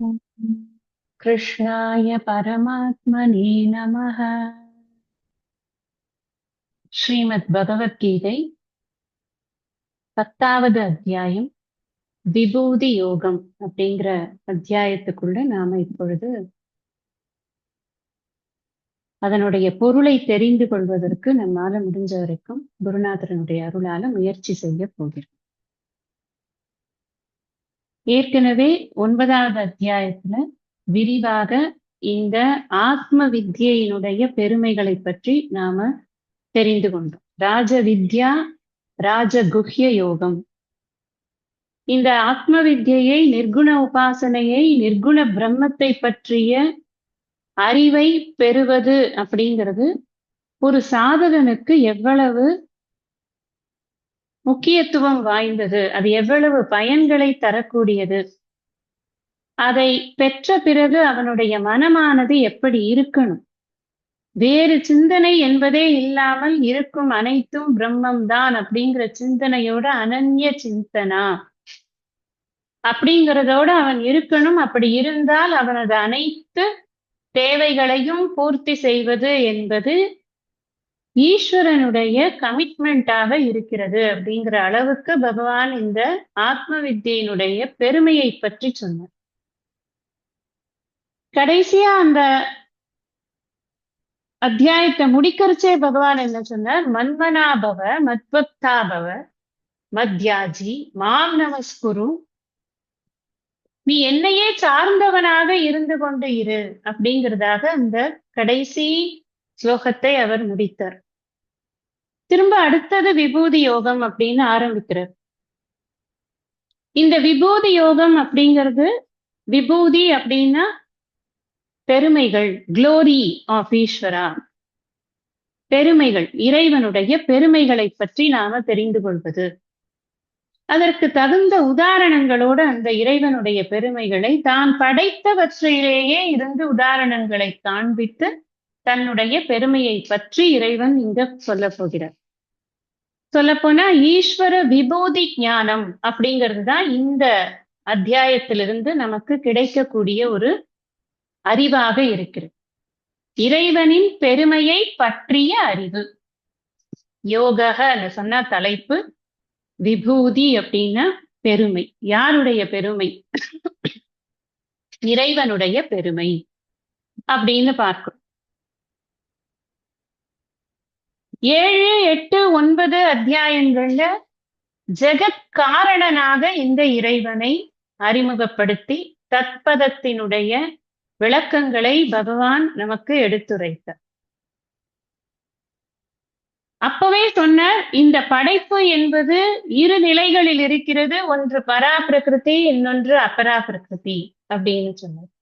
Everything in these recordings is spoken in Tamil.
ॐ कृष्णाय परमात्मने नमः. ஸ்ரீமத் பகவத்கீதை 10வது அத்தியாயம் விபூதி யோகம் அப்படிங்கிற அத்தியாயத்துக்குள்ள நாம இப்பொழுது அதனுடைய பொருளை தெரிந்து கொள்வதற்கு நம்மால முடிஞ்ச வரைக்கும் குருநாதரனுடைய அருளால முயற்சி செய்ய போகிறோம். ஏற்கனவே 9வது அத்தியாயத்துல விரிவாக இந்த ஆத்ம வித்யினுடைய பெருமைகளை பற்றி நாம தெரிந்து கொண்டோம். ராஜ வித்யா, ராஜகுஹ்ய யோகம். இந்த ஆத்ம வித்யை, நிர்குண உபாசனையை, நிர்குண பிரம்மத்தை பற்றிய அறிவை பெறுவது அப்படிங்கிறது ஒரு சாதகனுக்கு எவ்வளவு முக்கியத்துவம் வாய்ந்தது, அது எவ்வளவு பயன்களை தரக்கூடியது, அதை பெற்ற பிறகு அவனுடைய மனமானது எப்படி இருக்கணும், வேறு சிந்தனை என்பதே இல்லாமல் இருக்கும் அனைத்தும் பிரம்மம் தான் அப்படிங்கிற சிந்தனையோட அனன்ய சிந்தனா அப்படிங்கிறதோட அவன் இருக்கணும். அப்படி இருந்தால் அவனது அனைத்து தேவைகளையும் பூர்த்தி செய்வது என்பது ஈஸ்வரனுடைய கமிட்மெண்டாக இருக்கிறது அப்படிங்கிற அளவுக்கு பகவான் இந்த ஆத்ம வித்யினுடைய பெருமையை பற்றி சொன்னார். கடைசியா அந்த அத்தியாயத்தை முடிக்கிறச்சே பகவான் என்ன சொன்னார்? மன்மனாபவ மத்வக்தாபவ மத்யாஜி மாம் நமஸ்குரு, நீ என்னையே சார்ந்தவனாக இருந்து கொண்டு இரு அப்படிங்கிறதாக அந்த கடைசி ஸ்லோகத்தை அவர் முடித்தார். திரும்ப அடுத்தது விபூதி யோகம் அப்படின்னு ஆரம்பிக்கிறார். இந்த விபூதி யோகம் அப்படிங்கிறது, விபூதி அப்படின்னா பெருமைகள், குளோரி ஆஃப் ஈஸ்வரா, பெருமைகள், இறைவனுடைய பெருமைகளை பற்றி நாம தெரிந்து கொள்வது. அதற்கு தகுந்த உதாரணங்களோடு அந்த இறைவனுடைய பெருமைகளை தான் படைத்தவற்றிலேயே இருந்து உதாரணங்களை காண்பித்து தன்னுடைய பெருமையை பற்றி இறைவன் இங்க சொல்ல போகிறார். சொல்லப்போனா ஈஸ்வர விபூதி ஞானம் அப்படிங்கிறது தான் இந்த அத்தியாயத்திலிருந்து நமக்கு கிடைக்கக்கூடிய ஒரு அறிவாக இருக்கிறது. இறைவனின் பெருமையை பற்றிய அறிவு. யோக சொன்ன தலைப்பு, விபூதி அப்படின்னா பெருமை. யாருடைய பெருமை? இறைவனுடைய பெருமை அப்படின்னு பார்க்கிறோம். 7, 8, 9 அத்தியாயங்கள்ல ஜெகத் காரணனாக இந்த இறைவனை அறிமுகப்படுத்தி தத்பதத்தினுடைய விளக்கங்களை பகவான் நமக்கு எடுத்துரைத்தார். அப்பவே சொன்னார், இந்த படைப்பு என்பது 2 நிலைகளில் இருக்கிறது, ஒன்று பரா பிரகிருதி, இன்னொன்று அபரா பிரகிருதி அப்படின்னு சொன்னார்.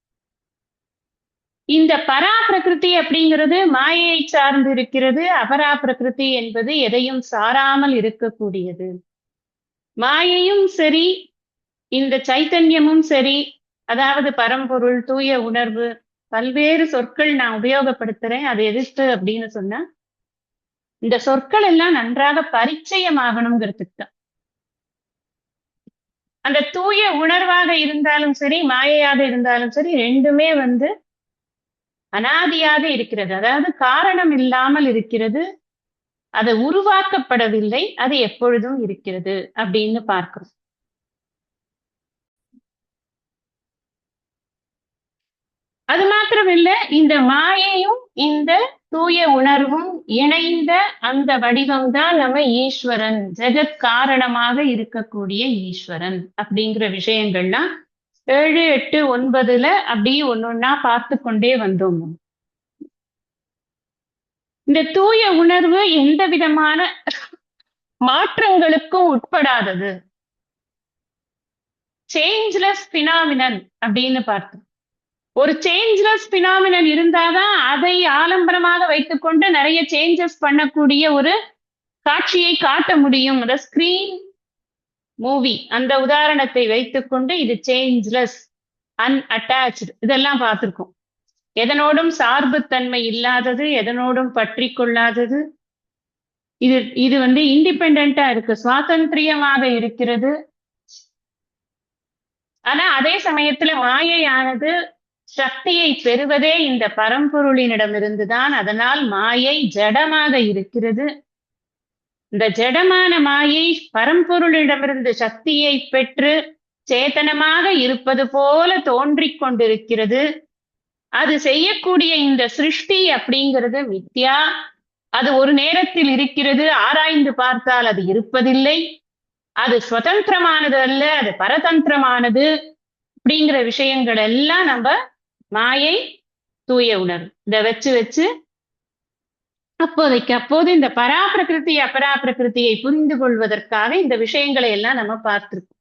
இந்த பரா பிரகிருதி அப்படிங்கிறது மாயையை சார்ந்து இருக்கிறது. அபரா பிரகிருதி என்பது எதையும் சாராமல் இருக்கக்கூடியது. மாயையும் சரி, இந்த சைத்தன்யமும் சரி, அதாவது பரம்பொருள், தூய உணர்வு, பல்வேறு சொற்கள் நான் உபயோகப்படுத்துறேன். அது எதிர்த்து அப்படின்னு சொன்னா, இந்த சொற்கள் எல்லாம் நன்றாக பரிச்சயமாகணுங்கிறதுக்கு தான். அந்த தூய உணர்வாக இருந்தாலும் சரி, மாயையாக இருந்தாலும் சரி, ரெண்டுமே அனாதியாக இருக்கிறது. அதாவது காரணம் இல்லாமல் இருக்கிறது, அது உருவாக்கப்படவில்லை, அது எப்பொழுதும் இருக்கிறது அப்படின்னு பார்க்கிறோம். அது மாத்திரமில்ல, இந்த மாயையும் இந்த தூய உணர்வும் இணைந்த அந்த வடிவம்தான் நம்ம ஈஸ்வரன், ஜெகத் காரணமாக இருக்கக்கூடிய ஈஸ்வரன் அப்படிங்கிற விஷயங்கள்லாம் 7, 8, 9 அப்படியே ஒன்னொன்னா பார்த்து கொண்டே வந்தோம். இந்த தூய உணர்வு எந்த விதமான மாற்றங்களுக்கும் உட்படாதது, சேஞ்ச்லெஸ் பினாமினன் அப்படின்னு பார்த்தோம். ஒரு சேஞ்ச்லெஸ் பினாமினன் இருந்தாதான் அதை ஆலம்பரமாக வைத்துக்கொண்டு நிறைய சேஞ்சஸ் பண்ணக்கூடிய ஒரு காட்சியை காட்ட முடியும். அந்த ஸ்கிரீன் மூவி அந்த உதாரணத்தை வைத்துக்கொண்டு இது சேஞ்ச்லெஸ், அன்அட்டாச்டு இதெல்லாம் பார்த்திருக்கோம். எதனோடும் சார்புத்தன்மை இல்லாதது, எதனோடும் பற்றி கொள்ளாதது. இது இண்டிபெண்டா இருக்கு, சுவாதந்திரியமாக இருக்கிறது. ஆனா அதே சமயத்துல மாயையானது சக்தியை பெறுவதே இந்த பரம்பொருளினிடமிருந்துதான். அதனால் மாயை ஜடமாக இருக்கிறது. இந்த ஜடமான மாயை பரம்பொருளிடமிருந்து சக்தியை பெற்று சேதனமாக இருப்பது போல தோன்றிக் கொண்டிருக்கிறது. அது செய்யக்கூடிய இந்த சிருஷ்டி அப்படிங்கிறது மித்யா. அது ஒரு நேரத்தில் இருக்கிறது, ஆராய்ந்து பார்த்தால் அது இருப்பதில்லை. அது சுதந்திரமானது அல்ல, அது பரதந்திரமானது. அப்படிங்கிற விஷயங்கள் எல்லாம் நம்ம மாயை தூய உணர்வு இதை வச்சு வச்சு அப்போதைக்கு அப்போது இந்த பராபிரகிருதி அபராபிரகிருதியை புரிந்து கொள்வதற்காக இந்த விஷயங்களை எல்லாம் நம்ம பார்த்திருக்கோம்.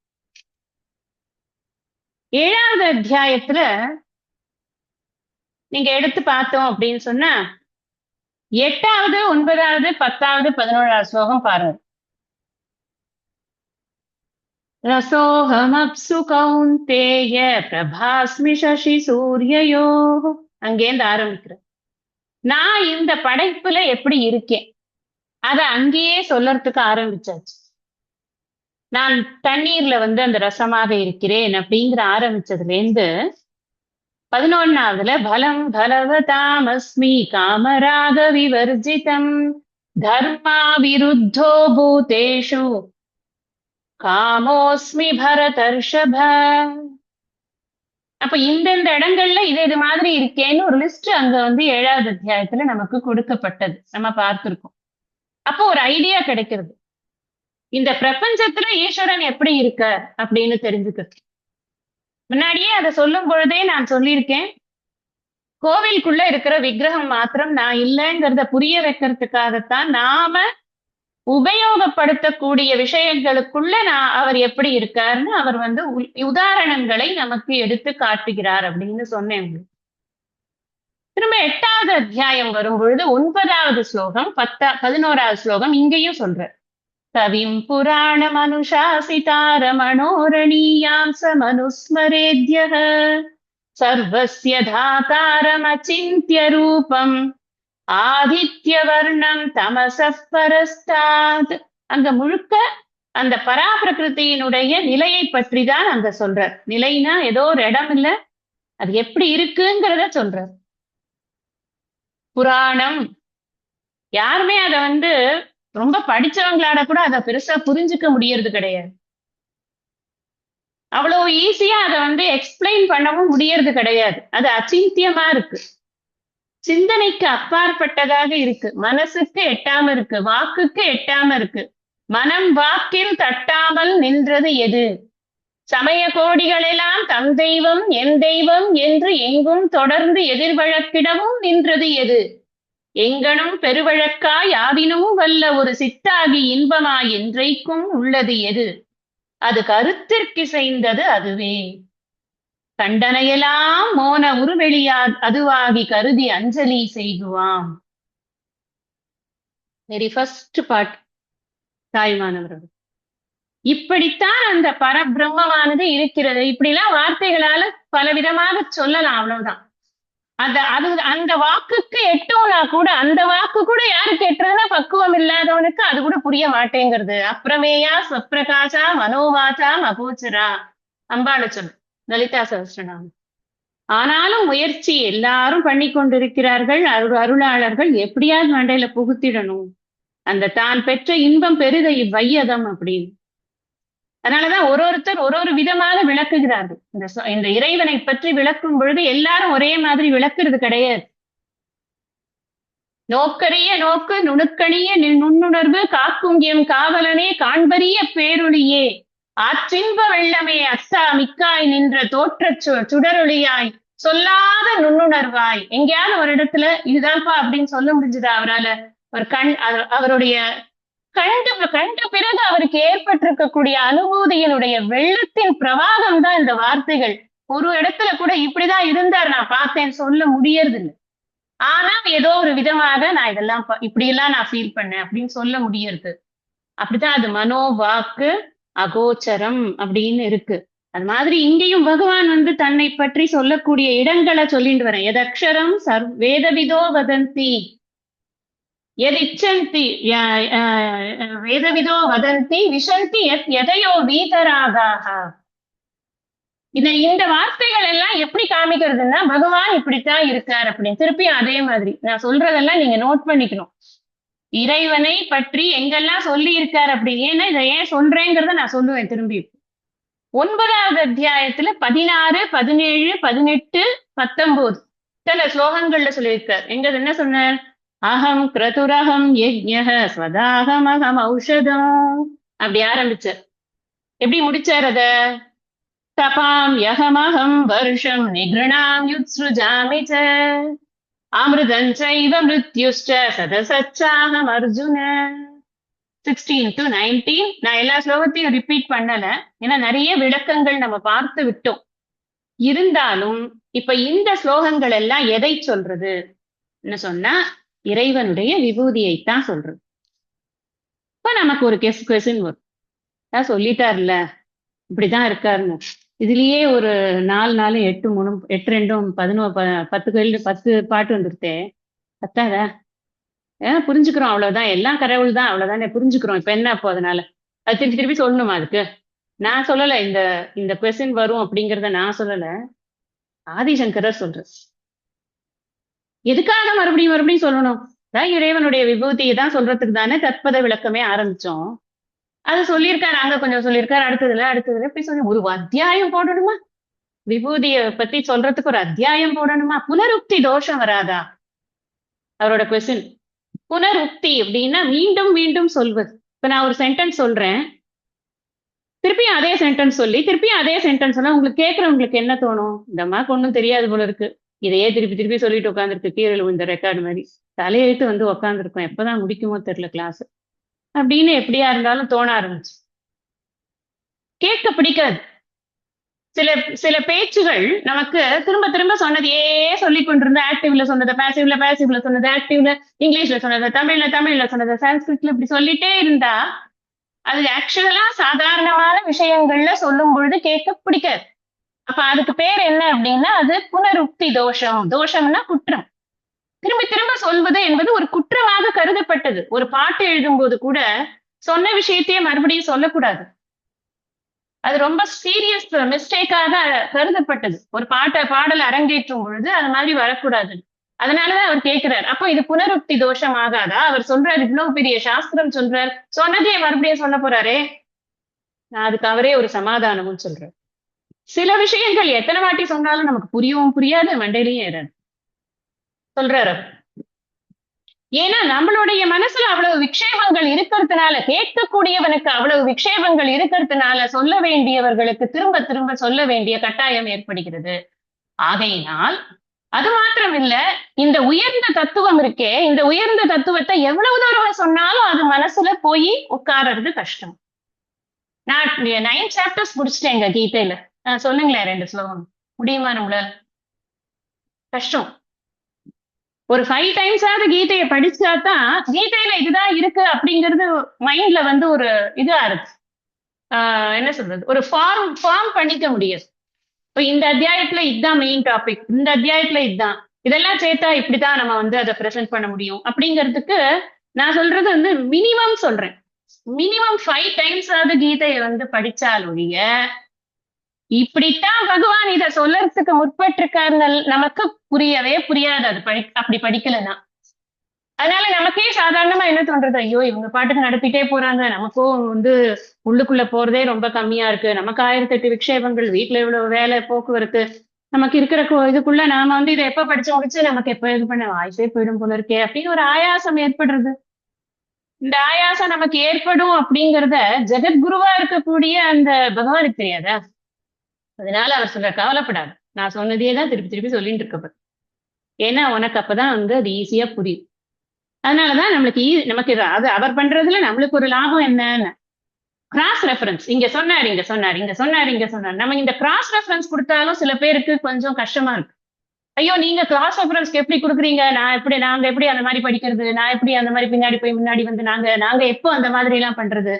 7வது அத்தியாயத்துல நீங்க எடுத்து பார்த்தோம் அப்படின்னு சொன்னா 8வது 9வது 10வது 11வது ஸ்லோகம் பாருங்க. ரசோஹமப்சு கௌந்தேய பிரபாஸ்மி சசி சூரியயோ. அங்கேருந்து ஆரம்பிக்கிறேன். நான் இந்த படைப்புல எப்படி இருக்கேன் அத அங்கேயே சொல்லறதுக்கு ஆரம்பிச்சாச்சு. நான் தண்ணீர்ல அந்த ரசமாக இருக்கிறேன் அப்படிங்கிற ஆரம்பிச்சதுல இருந்து 11வதுல பலம் பலவதாமஸ்மி காமராக விவர்ஜிதம் தர்மா விருத்தோ பூதேஷு காமோஸ்மி பரதர்ஷப. அப்ப இந்தந்த இடங்கள்ல இது மாதிரி இருக்கேன்னு ஒரு லிஸ்ட் அங்க 7வது அத்தியாயத்துல நமக்கு கொடுக்கப்பட்டது, நம்ம பார்த்திருக்கோம். அப்போ ஒரு ஐடியா கிடைக்கிறது, இந்த பிரபஞ்சத்துல ஈஸ்வரன் எப்படி இருக்க அப்படின்னு தெரிஞ்சுக்க. முன்னாடியே அதை சொல்லும் பொழுதே நான் சொல்லியிருக்கேன், கோவிலுக்குள்ள இருக்கிற விக்கிரகம் மாத்திரம் நான் இல்லைங்கிறத புரிய வைக்கிறதுக்காகத்தான் நாம உபயோகப்படுத்தக்கூடிய விஷயங்களுக்குள்ள அவர் எப்படி இருக்காருன்னு அவர் உதாரணங்களை நமக்கு எடுத்து காட்டுகிறார் அப்படின்னு சொன்னேன். திரும்ப 8வது அத்தியாயம் வரும் பொழுது 9வது ஸ்லோகம் 11வது ஸ்லோகம் இங்கேயும் சொல்ற கவிம் புராண மனுஷாசிதார மனோரணீயாம் சமனுஸ்மரேத்யஹ சர்வஸ்ய தாதாரம் அச்சிந்த்ய ரூபம் ஆதித்ய வர்ணம் தமசப் பரஸ்தாத். அங்க முழுக்க அந்த பராபிரகிருதியினுடைய நிலையை பற்றி தான் அங்க சொல்றார். நிலைனா ஏதோ ஒரு இடம் இல்ல, அது எப்படி இருக்குங்கிறத சொல்றார். புராணம் யாருமே அத ரொம்ப படிச்சவங்களால கூட அதை பெருசா புரிஞ்சுக்க முடியறது கிடையாது. அவ்வளவு ஈஸியா அதை எக்ஸ்பிளைன் பண்ணவும் முடியறது கிடையாது. அது அச்சிந்தியமா இருக்கு, சிந்தனைக்கு அப்பாற்பட்டதாக இருக்கு, மனசுக்கு எட்டாம இருக்கு, வாக்குக்கு எட்டாம இருக்கு. மனம் வாக்கில் தட்டாமல் நின்றது எது? சமய கோடிகளெல்லாம் தம் தெய்வம் என் தெய்வம் என்று எங்கும் தொடர்ந்து எதிர்வழக்கிடவும் நின்றது எது? எங்கனும் பெருவழக்காய் யாவினும் வல்ல ஒரு சித்தாகி இன்பமாய் என்றைக்கும் உள்ளது எது? அது கருத்திற்கிசைந்தது அதுவே. கண்டனையெல்லாம் மோன உருவெளியா அதுவாகி கருதி அஞ்சலி செய்குவாம். வெரி ஃபர்ஸ்ட் பார்ட் தாய்மானவர்கள். இப்படித்தான் அந்த பரபிரம்மமானது இருக்கிறது. இப்படிலாம் வார்த்தைகளால பலவிதமாக சொல்லலாம், அவ்வளவுதான். அந்த வாக்குக்கு எட்டோம்னா கூட அந்த வாக்கு கூட யாருக்கு எட்டுறதுன்னா பக்குவம் இல்லாதவனுக்கு அது கூட புரிய மாட்டேங்கிறது. அப்பிரமேயா ஸ்வப்பிரகாசா மனோவாச்சா அகோச்சரா அம்பாள சொல்லு லலிதா சகஸ்ரநாமம். ஆனாலும் முயற்சி எல்லாரும் பண்ணி கொண்டிருக்கிறார்கள். அருளாளர்கள் எப்படியாவது மண்டையில புகுத்திடணும், அந்த தான் பெற்ற இன்பம் பெருக இவ்வையதம் அப்படின்னு. அதனாலதான் ஒருத்தர் ஒரு விதமாக விளக்குகிறார்கள். இந்த இறைவனை பற்றி விளக்கும் பொழுது எல்லாரும் ஒரே மாதிரி விளக்குறது கிடையாது. நோக்கரிய நோக்கு நுணுக்கணிய நுண்ணுணர்வு காக்கும் எம் காவலனே காண்பரிய பேரொளியே ஆற்றின்ப வெள்ளமே அத்தா மிக்காய் நின்ற தோற்ற சுடரொளியாய் சொல்லாத நுண்ணுணர்வாய். எங்கேயாவது ஒரு இடத்துல இதுதான்ப்பா அப்படின்னு சொல்ல முடிஞ்சதா அவரால? ஒரு அவருடைய கண்ட பிறகு அவருக்கு ஏற்பட்டிருக்கக்கூடிய அனுபூதியினுடைய வெள்ளத்தின் பிரவாகம் தான் இந்த வார்த்தைகள். ஒரு இடத்துல கூட இப்படிதான் இருந்தார் நான் பார்த்தேன் சொல்ல முடியறது இல்லை. ஆனா ஏதோ ஒரு விதமாக நான் இதெல்லாம் இப்படியெல்லாம் நான் ஃபீல் பண்ணேன் அப்படின்னு சொல்ல முடியறது. அப்படிதான் அது மனோ வாக்கு அகோச்சரம் அப்படின்னு இருக்கு. அது மாதிரி இங்கேயும் பகவான் தன்னை பற்றி சொல்லக்கூடிய இடங்களை சொல்லிட்டு வரேன். எதக்ஷரம் வேதவிதோ வதந்தி எதிச்சந்தி வேதவிதோ வதந்தி விஷந்தி எதையோ வீதராகாக. இந்த வார்த்தைகள் எல்லாம் எப்படி காமிக்கிறதுன்னா பகவான் இப்படித்தான் இருக்கார் அப்படின்னு. திருப்பியும் அதே மாதிரி நான் சொல்றதெல்லாம் நீங்க நோட் பண்ணிக்கணும். இறைவனை பற்றி எங்கெல்லாம் சொல்லி இருக்கார் அப்படி. ஏன்னா இதை ஏன் சொல்றேங்கிறத நான் சொல்லுவேன் திரும்பி. 9வது அத்தியாயத்துல 16, 17, 18, 19 சில ஸ்லோகங்கள்ல சொல்லியிருக்கார். எங்க என்ன சொன்னார்? அகம் கிரதுரகம் யஜ்ஞः ஸ்வதாகம் அகம் ஔஷதம் அப்படி ஆரம்பிச்சார். எப்படி முடிச்சார் அத? தபாம் யகமகம் வருஷம் நிகிருணாம் யுத்ஸ்ருஜாமி ச அமிர்தம் சைவ மிருத்யுஷ்ச சதசச்சாகம் அர்ஜுன. 16 to 19 நான் எல்லா ஸ்லோகத்தையும் ரிப்பீட் பண்ணல, ஏன்னா நிறைய விளக்கங்கள் நம்ம பார்த்து விட்டோம். இருந்தாலும் இப்ப இந்த ஸ்லோகங்கள் எல்லாம் எதை சொல்றது சொன்னா இறைவனுடைய விபூதியைத்தான் சொல்றது. இப்ப நமக்கு ஒரு கொஸ்டின் வரும், சொல்லிட்டார்ல இப்படிதான் இருக்காருன்னு. இதுலயே ஒரு 4 4 8 3 8 2 11 10 பாட்டு வந்துருத்தே, பத்தாதா? புரிஞ்சுக்கிறோம் அவ்வளவுதான், எல்லாம் கடவுள் தான் அவ்வளவுதானே, புரிஞ்சுக்கிறோம். இப்ப என்ன அப்போ அதனால அது திருப்பி திருப்பி சொல்லணுமா? அதுக்கு நான் சொல்லல, இந்த கொஸ்டின் வரும் அப்படிங்கறத நான் சொல்லல, ஆதிசங்கரர் சொல்றது. எதுக்காக மறுபடியும் மறுபடியும் சொல்லணும்? இறைவனுடைய விபூதியை தான் சொல்றதுக்கு தானே தற்பத விளக்கமே ஆரம்பிச்சோம். அது சொல்லியிருக்காரு, அங்க கொஞ்சம் சொல்லியிருக்காரு, அடுத்ததுல இப்படி சொல்லி ஒரு அத்தியாயம் போடணுமா? விபூதியை பத்தி சொல்றதுக்கு ஒரு அத்தியாயம் போடணுமா? புனருக்தி தோஷம் வராதா? அவரோட கொஸ்டின். புனருக்தி அப்படின்னா மீண்டும் மீண்டும் சொல்வது. இப்ப நான் ஒரு சென்டென்ஸ் சொல்றேன், திருப்பியும் அதே சென்டென்ஸ் சொல்லி திருப்பியும் அதே சென்டென்ஸ் சொன்னா உங்களுக்கு கேட்கறவங்களுக்கு என்ன தோணும்? இந்த மாதிரி ஒன்றும் தெரியாது போல இருக்கு, இதையே திருப்பி திருப்பி சொல்லிட்டு உட்காந்துருக்கு, கீழே இந்த ரெக்கார்டு மாதிரி தலையெழுத்து வந்து உட்காந்துருக்கோம், எப்பதான் முடிக்குமோ தெரியல கிளாஸ் அப்படின்னு எப்படியா இருந்தாலும் தோண ஆரம்பிச்சு. கேட்க பிடிக்காது. சில பேச்சுகள் நமக்கு திரும்ப திரும்ப சொன்னதையே சொல்லி கொண்டிருந்த, ஆக்டிவ்ல சொன்னதை பேசிவ்ல, பேசிவ்ல சொன்னது ஆக்டிவ்ல, இங்கிலீஷ்ல சொன்னதை தமிழ்ல சொன்னதை சான்ஸ்கிரிட்ல இப்படி சொல்லிட்டே இருந்தா அது ஆக்சுவலா சாதாரணமான விஷயங்கள்ல சொல்லும் பொழுது கேட்க பிடிக்காது. அப்ப அதுக்கு பேர் என்ன அப்படின்னா அது புனருக்தி தோஷம். தோஷம்னா குற்றம். திரும்ப திரும்ப சொல்வது என்பது ஒரு குற்றமாக கருதப்பட்டது. ஒரு பாட்டு எழுதும் போது கூட சொன்ன விஷயத்தையே மறுபடியும் சொல்லக்கூடாது, அது ரொம்ப சீரியஸ் மிஸ்டேக்காக கருதப்பட்டது. ஒரு பாடல் அரங்கேற்றும் பொழுது அது மாதிரி வரக்கூடாது. அதனாலதான் அவர் கேட்கிறார், அப்போ இது புனருக்தி தோஷம் ஆகாதா? அவர் சொல்றாரு, இவ்வளவு பெரிய சாஸ்திரம் சொல்றார், சொன்னதே மறுபடியும் சொல்ல போறாரே. நான் அதுக்கு அவரே ஒரு சமாதானமும் சொல்றார். சில விஷயங்கள் எத்தனை வாட்டி சொன்னாலும் நமக்கு புரியவும் புரியாது, மண்டையிலையும் ஏறாது சொல்றாரு. ஏன்னா நம்மளுடைய மனசுல அவ்வளவு விக்ஷேபங்கள் இருக்கிறதுனால, கேட்கக்கூடியவனுக்கு அவ்வளவு விக்ஷேபங்கள் இருக்கிறதுனால சொல்ல வேண்டியவர்களுக்கு திரும்ப திரும்ப சொல்ல வேண்டிய கட்டாயம் ஏற்படுகிறது. ஆகையினால் அது மாத்திரம் இல்ல, இந்த உயர்ந்த தத்துவம் இருக்கே, இந்த உயர்ந்த தத்துவத்தை எவ்வளவு தூரம் சொன்னாலும் அது மனசுல போய் உட்கார்றது கஷ்டம். நான் 9 சாப்டர்ஸ் முடிச்சிட்டேங்க கீதையில. சொல்லுங்களேன் 2 ஸ்லோகம் முடியுமா நம்மளால? கஷ்டம். ஒரு 5 டைம்ஸாவது கீதையை படிச்சாதான் கீதையில இதுதான் இருக்கு அப்படிங்கிறது மைண்ட்ல வந்து ஒரு இதா இருக்கு. என்ன சொல்றது, ஒரு ஃபார்ம் பண்ணிக்க முடியாது. இப்போ இந்த அத்தியாயத்துல இதுதான் மெயின் டாபிக், இந்த அத்தியாயத்துல இதுதான், இதெல்லாம் சேர்த்தா இப்படிதான் நம்ம வந்து அதை பிரசன்ட் பண்ண முடியும் அப்படிங்கிறதுக்கு நான் சொல்றது வந்து மினிமம் சொல்றேன். மினிமம் 5 டைம்ஸாவது கீதையை வந்து படிச்சால் ஒழிய இப்படித்தான் பகவான் இதை சொல்லறதுக்கு முற்பட்டிருக்காருன்னு நமக்கு புரியவே புரியாது. அது அப்படி படிக்கலன்னா. அதனால நமக்கே சாதாரணமா என்ன தோன்றது, ஐயோ இவங்க பாட்டுக்கு நடத்திட்டே போறாங்க, நமக்கும் வந்து உள்ளுக்குள்ள போறதே ரொம்ப கம்மியா இருக்கு, நமக்கு 1008 விக்ஷேபங்கள், வீட்டுல இவ்வளவு வேலை, போக்குவரத்து, நமக்கு இருக்கிற இதுக்குள்ள நாம வந்து இதை எப்ப படிச்சு முடிச்சு நமக்கு எப்ப இது பண்ண வாய்ஸே போயிடும் போல இருக்கே அப்படின்னு ஒரு ஆயாசம் ஏற்படுறது. இந்த ஆயாசம் நமக்கு ஏற்படும் அப்படிங்கிறத ஜெகத்குருவா இருக்கக்கூடிய அந்த பகவானுக்கு தெரியாதா? அதனால அவர் சொல்ற, கவலைப்படாது, நான் சொன்னதையே தான் திருப்பி திருப்பி சொல்லிட்டு இருக்கப்ப, ஏன்னா உனக்கு அப்பதான் வந்து அது ஈஸியா புரியும். அதனாலதான் நமக்கு அது அவர் பண்றதுல நம்மளுக்கு ஒரு லாபம் என்னன்னு கிராஸ் ரெஃபரன்ஸ். இங்க சொன்னார், இங்க சொன்னார், இங்க சொன்னார், இங்க சொன்னார். நம்ம இந்த கிராஸ் ரெஃபரன்ஸ் கொடுத்தாலும் சில பேருக்கு கொஞ்சம் கஷ்டமா இருக்கு. ஐயோ நீங்க கிராஸ் ரெஃபரன்ஸ்க்கு எப்படி கொடுக்குறீங்க, நாங்க எப்படி அந்த மாதிரி படிக்கிறது, நான் எப்படி அந்த மாதிரி பின்னாடி போய் முன்னாடி வந்து நாங்க எப்போ அந்த மாதிரி எல்லாம் பண்றது?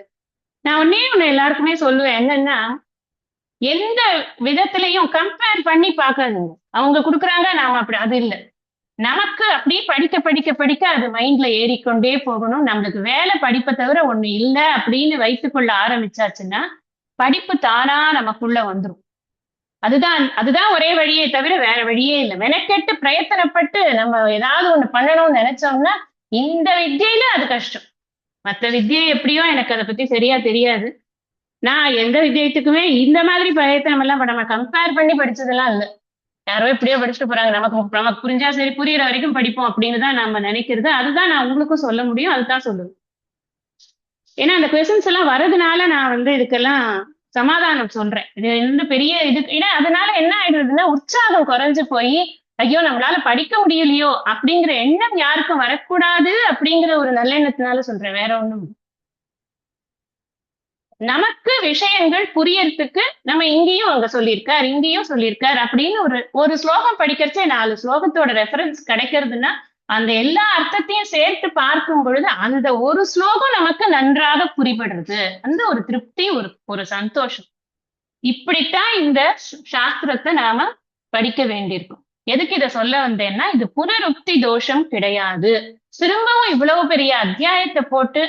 நான் ஒண்ணு எல்லாருக்குமே சொல்லுவேன், என்னன்னா எந்த விதத்திலையும் கம்பேர் பண்ணி பார்க்காதுங்க. அவங்க கொடுக்குறாங்க, நாம அப்படி அது இல்லை. நமக்கு அப்படி படிக்க படிக்க படிக்க அது மைண்ட்ல ஏறிக்கொண்டே போகணும். நம்மளுக்கு வேலை படிப்பை தவிர ஒண்ணு இல்லை அப்படின்னு வைத்துக்கொள்ள ஆரம்பிச்சாச்சுன்னா படிப்பு தானா நமக்குள்ள வந்துடும். அதுதான் ஒரே வழியே தவிர வேற வழியே இல்லை. மெனக்கெட்டு பிரயத்தனப்பட்டு நம்ம ஏதாவது ஒண்ணு பண்ணணும்னு நினைச்சோம்னா இந்த வித்தியில அது கஷ்டம். மத்த வித்தியை எப்படியோ எனக்கு அதை பத்தி சரியா தெரியாது. நான் எந்த வித்தியத்துக்குமே இந்த மாதிரி பிரயத்தனம் எல்லாம் பண்ண கம்பேர் பண்ணி படிச்சதெல்லாம் இல்லை. யாரோ இப்படியோ படிச்சுட்டு போறாங்க, நமக்கு நமக்கு புரிஞ்சா சரி, புரியுற வரைக்கும் படிப்போம் அப்படின்னு தான் நம்ம நினைக்கிறது. அதுதான் நான் உங்களுக்கும் சொல்ல முடியும், அதுதான் சொல்லுவேன். ஏன்னா அந்த கொஸ்டின்ஸ் எல்லாம் வர்றதுனால நான் இதுக்கெல்லாம் சமாதானம் சொல்றேன். இது இன்னும் பெரிய இது. ஏன்னா அதனால என்ன ஆயிடுறதுன்னா உற்சாகம் குறைஞ்சு போய் ஐயோ நம்மளால படிக்க முடியலையோ அப்படிங்கிற எண்ணம் யாருக்கும் வரக்கூடாது அப்படிங்கிற ஒரு நல்லெண்ணத்தினால சொல்றேன், வேற ஒண்ணும். நமக்கு விஷயங்கள் புரியறதுக்கு நம்ம இங்கேயும் அங்க சொல்லியிருக்கார், இங்கேயும் சொல்லியிருக்கார் அப்படின்னு ஒரு ஸ்லோகம் படிக்கிறச்சே 4 ஸ்லோகத்தோட ரெஃபரன்ஸ் கிடைக்கிறதுன்னா அந்த எல்லா அர்த்தத்தையும் சேர்த்து பார்க்கும் பொழுது அந்த ஒரு ஸ்லோகம் நமக்கு நன்றாக புரிபடுறது, அந்த ஒரு திருப்தி, ஒரு சந்தோஷம். இப்படித்தான் இந்த சாஸ்திரத்தை நாம படிக்க வேண்டியிருக்கும். எதுக்கு இதை சொல்ல வந்தேன்னா, இது புனருக்தி தோஷம் கிடையாது. திரும்பவும் இவ்வளவு பெரிய அத்தியாயத்தை போட்டு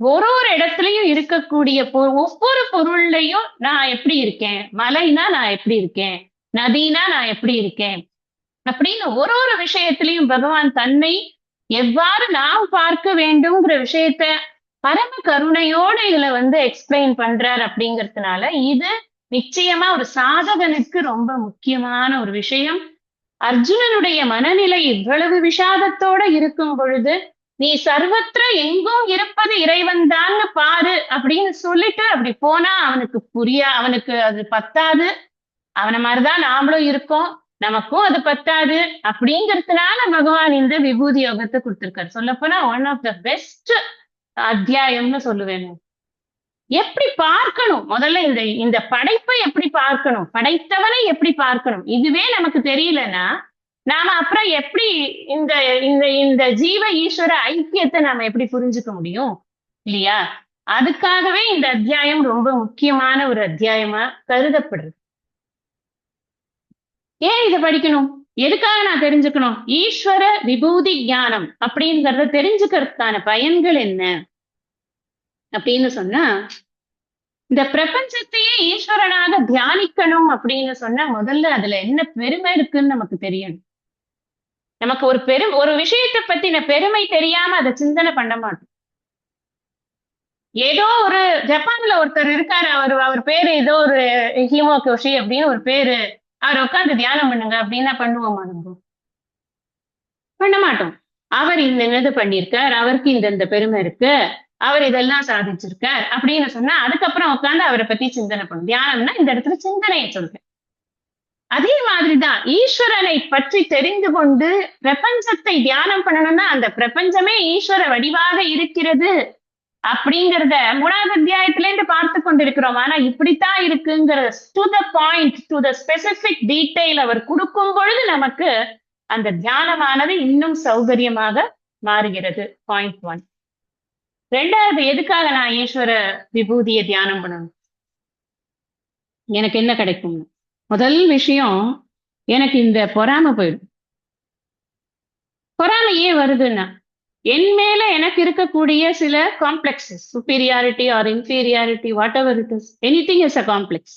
ஒரு இடத்துலயும் இருக்கக்கூடிய ஒவ்வொரு பொருள்லையும் நான் எப்படி இருக்கேன், மலைனா நான் எப்படி இருக்கேன், நதினா நான் எப்படி இருக்கேன் அப்படின்னு ஒரு விஷயத்திலையும் பகவான் தன்னை எவ்வாறு நாம் பார்க்க வேண்டும்ங்கிற விஷயத்த பரம கருணையோடு இதுல எக்ஸ்பிளைன் பண்றார். அப்படிங்கறதுனால இது நிச்சயமா ஒரு சாதகனுக்கு ரொம்ப முக்கியமான ஒரு விஷயம். அர்ஜுனனுடைய மனநிலை இவ்வளவு விஷாதத்தோட இருக்கும் பொழுது நீ சர்வத்திர எங்கும் இருப்பது இறைவன் தான் பாரு அப்படின்னு சொல்லிட்டு அப்படி போனா அவனுக்கு அது பத்தாது. அவனை மாதிரிதான் நாமளும் இருக்கோம், நமக்கும் அது பத்தாது. அப்படிங்கிறதுனால பகவான் இந்த விபூதி யோகத்தை கொடுத்திருக்காரு. சொல்ல போனா ஒன் ஆஃப் த பெஸ்ட் அத்தியாயம்னு சொல்லுவேன். எப்படி பார்க்கணும், முதல்ல இந்த படைப்பை எப்படி பார்க்கணும், படைத்தவனை எப்படி பார்க்கணும், இதுவே நமக்கு தெரியலன்னா நாம அப்புறம் எப்படி இந்த இந்த இந்த ஜீவ ஈஸ்வர ஐக்கியத்தை நாம எப்படி புரிஞ்சுக்க முடியும் இல்லையா? அதுக்காகவே இந்த அத்தியாயம் ரொம்ப முக்கியமான ஒரு அத்தியாயமா கருதப்படுறது. ஏன் இதை படிக்கணும், எதுக்காக நான் தெரிஞ்சுக்கணும்? ஈஸ்வர விபூதி ஞானம் அப்படிங்கறத தெரிஞ்சுக்கிறதுக்கான பயன்கள் என்ன அப்படின்னு சொன்னா, இந்த பிரபஞ்சத்தையே ஈஸ்வரனாக தியானிக்கணும் அப்படின்னு சொன்னா முதல்ல அதுல என்ன பெருமை இருக்குன்னு நமக்கு தெரியணும். நமக்கு ஒரு விஷயத்தை பத்தின பெருமை தெரியாம அதை சிந்தனை பண்ண மாட்டோம். ஏதோ ஒரு ஜப்பான்ல ஒருத்தர் இருக்காரு, அவர் பேரு ஏதோ ஒரு ஹீமோகோஷி அப்படின்னு ஒரு பேரு, அவர் உட்காந்து தியானம் பண்ணுங்க அப்படின்னா பண்ணுவோமா? நம்ம பண்ண மாட்டோம். அவர் இந்த பண்ணியிருக்கார், அவருக்கு இந்த பெருமை இருக்கு, அவர் இதெல்லாம் சாதிச்சிருக்கார் அப்படின்னு சொன்னா அதுக்கப்புறம் உட்காந்து அவரை பத்தி சிந்தனை பண்ணும். தியானம்னா இந்த இடத்துல சிந்தனையை சொல்றேன். அதே மாதிரிதான் ஈஸ்வரனை பற்றி தெரிந்து கொண்டு பிரபஞ்சத்தை தியானம் பண்ணணும்னா அந்த பிரபஞ்சமே ஈஸ்வர வடிவாக இருக்கிறது அப்படிங்கிறத 3வது அத்தியாயத்துல இருந்து பார்த்து கொண்டிருக்கிறோம். ஆனா இப்படித்தான் இருக்குங்கிற to the point, to the specific detail அவர் கொடுக்கும் பொழுது நமக்கு அந்த தியானமானது இன்னும் சௌகரியமாக மாறுகிறது. பாயிண்ட் 1. 2வது, எதுக்காக நான் ஈஸ்வர விபூதியை தியானம் பண்ணணும், எனக்கு என்ன கிடைக்கும்? முதல் விஷயம், எனக்கு இந்த பொறாமை போயிடும். பொறாமை ஏன் வருதுன்னா, என் மேல எனக்கு இருக்கக்கூடிய சில complexes, superiority or inferiority, whatever it is, anything is a complex.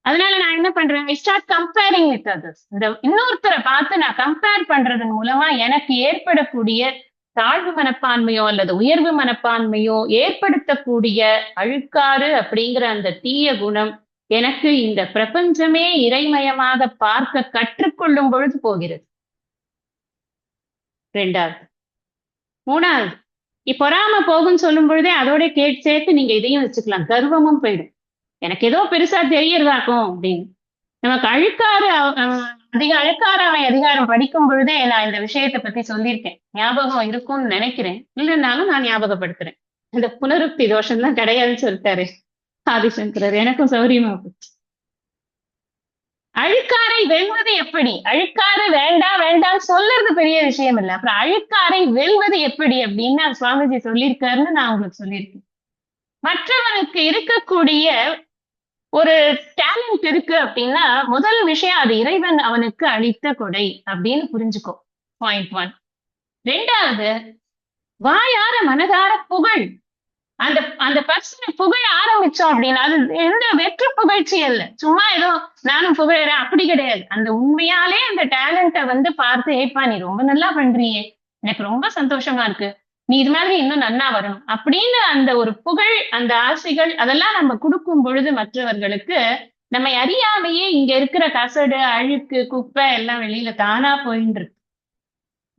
அதனால நான் என்ன பண்றேன், I start comparing with others. இந்த இன்னொருத்தரை பார்த்து நான் கம்பேர் பண்றதன் மூலமா எனக்கு ஏற்படக்கூடிய தாழ்வு மனப்பான்மையோ அல்லது உயர்வு மனப்பான்மையோ ஏற்படுத்தக்கூடிய அழுக்காறு அப்படிங்கிற அந்த தீய குணம் எனக்கு இந்த பிரபஞ்சமே இறைமயமாக பார்க்க கற்றுக்கொள்ளும் பொழுது போகிறது. 2வது. 3வது, பொறாம போகும்னு சொல்லும் பொழுதே அதோட சேர்த்து நீங்க இதையும் வச்சுக்கலாம், கர்வமும் போயிடும். எனக்கு ஏதோ பெருசா தெரியறதாக்கும் அப்படின்னு. நமக்கு அழுக்காரவை அதிகாரம் படிக்கும் பொழுதே நான் இந்த விஷயத்தை பத்தி சொல்லியிருக்கேன், ஞாபகம் இருக்கும்னு நினைக்கிறேன், இல்லைன்னாலும் நான் ஞாபகப்படுத்துறேன். இந்த புனருக்தி தோஷம் தான் கிடையாதுன்னு சொல்லிட்டாரு ஆதிசங்கரர், எனக்கும் சௌரியமா போச்சு. அழுக்காரை வெல்வது எப்படி? அழுக்காறு வேண்டாம் சொல்றது பெரிய விஷயம் இல்லை, அப்புறம் அழுக்காரை வெல்வது எப்படி அப்படின்னு சுவாமிஜி சொல்லியிருக்காருன்னு நான் உங்களுக்கு சொல்லியிருக்கேன். மற்றவனுக்கு இருக்கக்கூடிய ஒரு டேலண்ட் இருக்கு அப்படின்னா முதல் விஷயம் அது இறைவன் அவனுக்கு அளித்த கொடை அப்படின்னு புரிஞ்சுக்கோ. பாயிண்ட் 1. 2வது, வாயார மனதார புகழ். அந்த அந்த பர்சனை புகழ ஆரம்பிச்சோம் அப்படின்னா அது எந்த வெற்று புகழ்ச்சி இல்ல, சும்மா ஏதோ நானும் புகழறேன் அப்படி கிடையாது. அந்த உண்மையாலே அந்த டேலண்ட வந்து பார்த்து, ஏப்பா நீ ரொம்ப நல்லா பண்றியே, எனக்கு ரொம்ப சந்தோஷமா இருக்கு, நீ இது மாதிரி இன்னும் நன்னா வரணும் அப்படின்னு அந்த ஒரு புகழ், அந்த ஆசைகள் அதெல்லாம் நம்ம கொடுக்கும் பொழுது மற்றவர்களுக்கு, நம்மை அறியாமையே இங்க இருக்கிற கசடு அழுக்கு குப்பை எல்லாம் வெளியில தானா போயின்னு இருக்கு.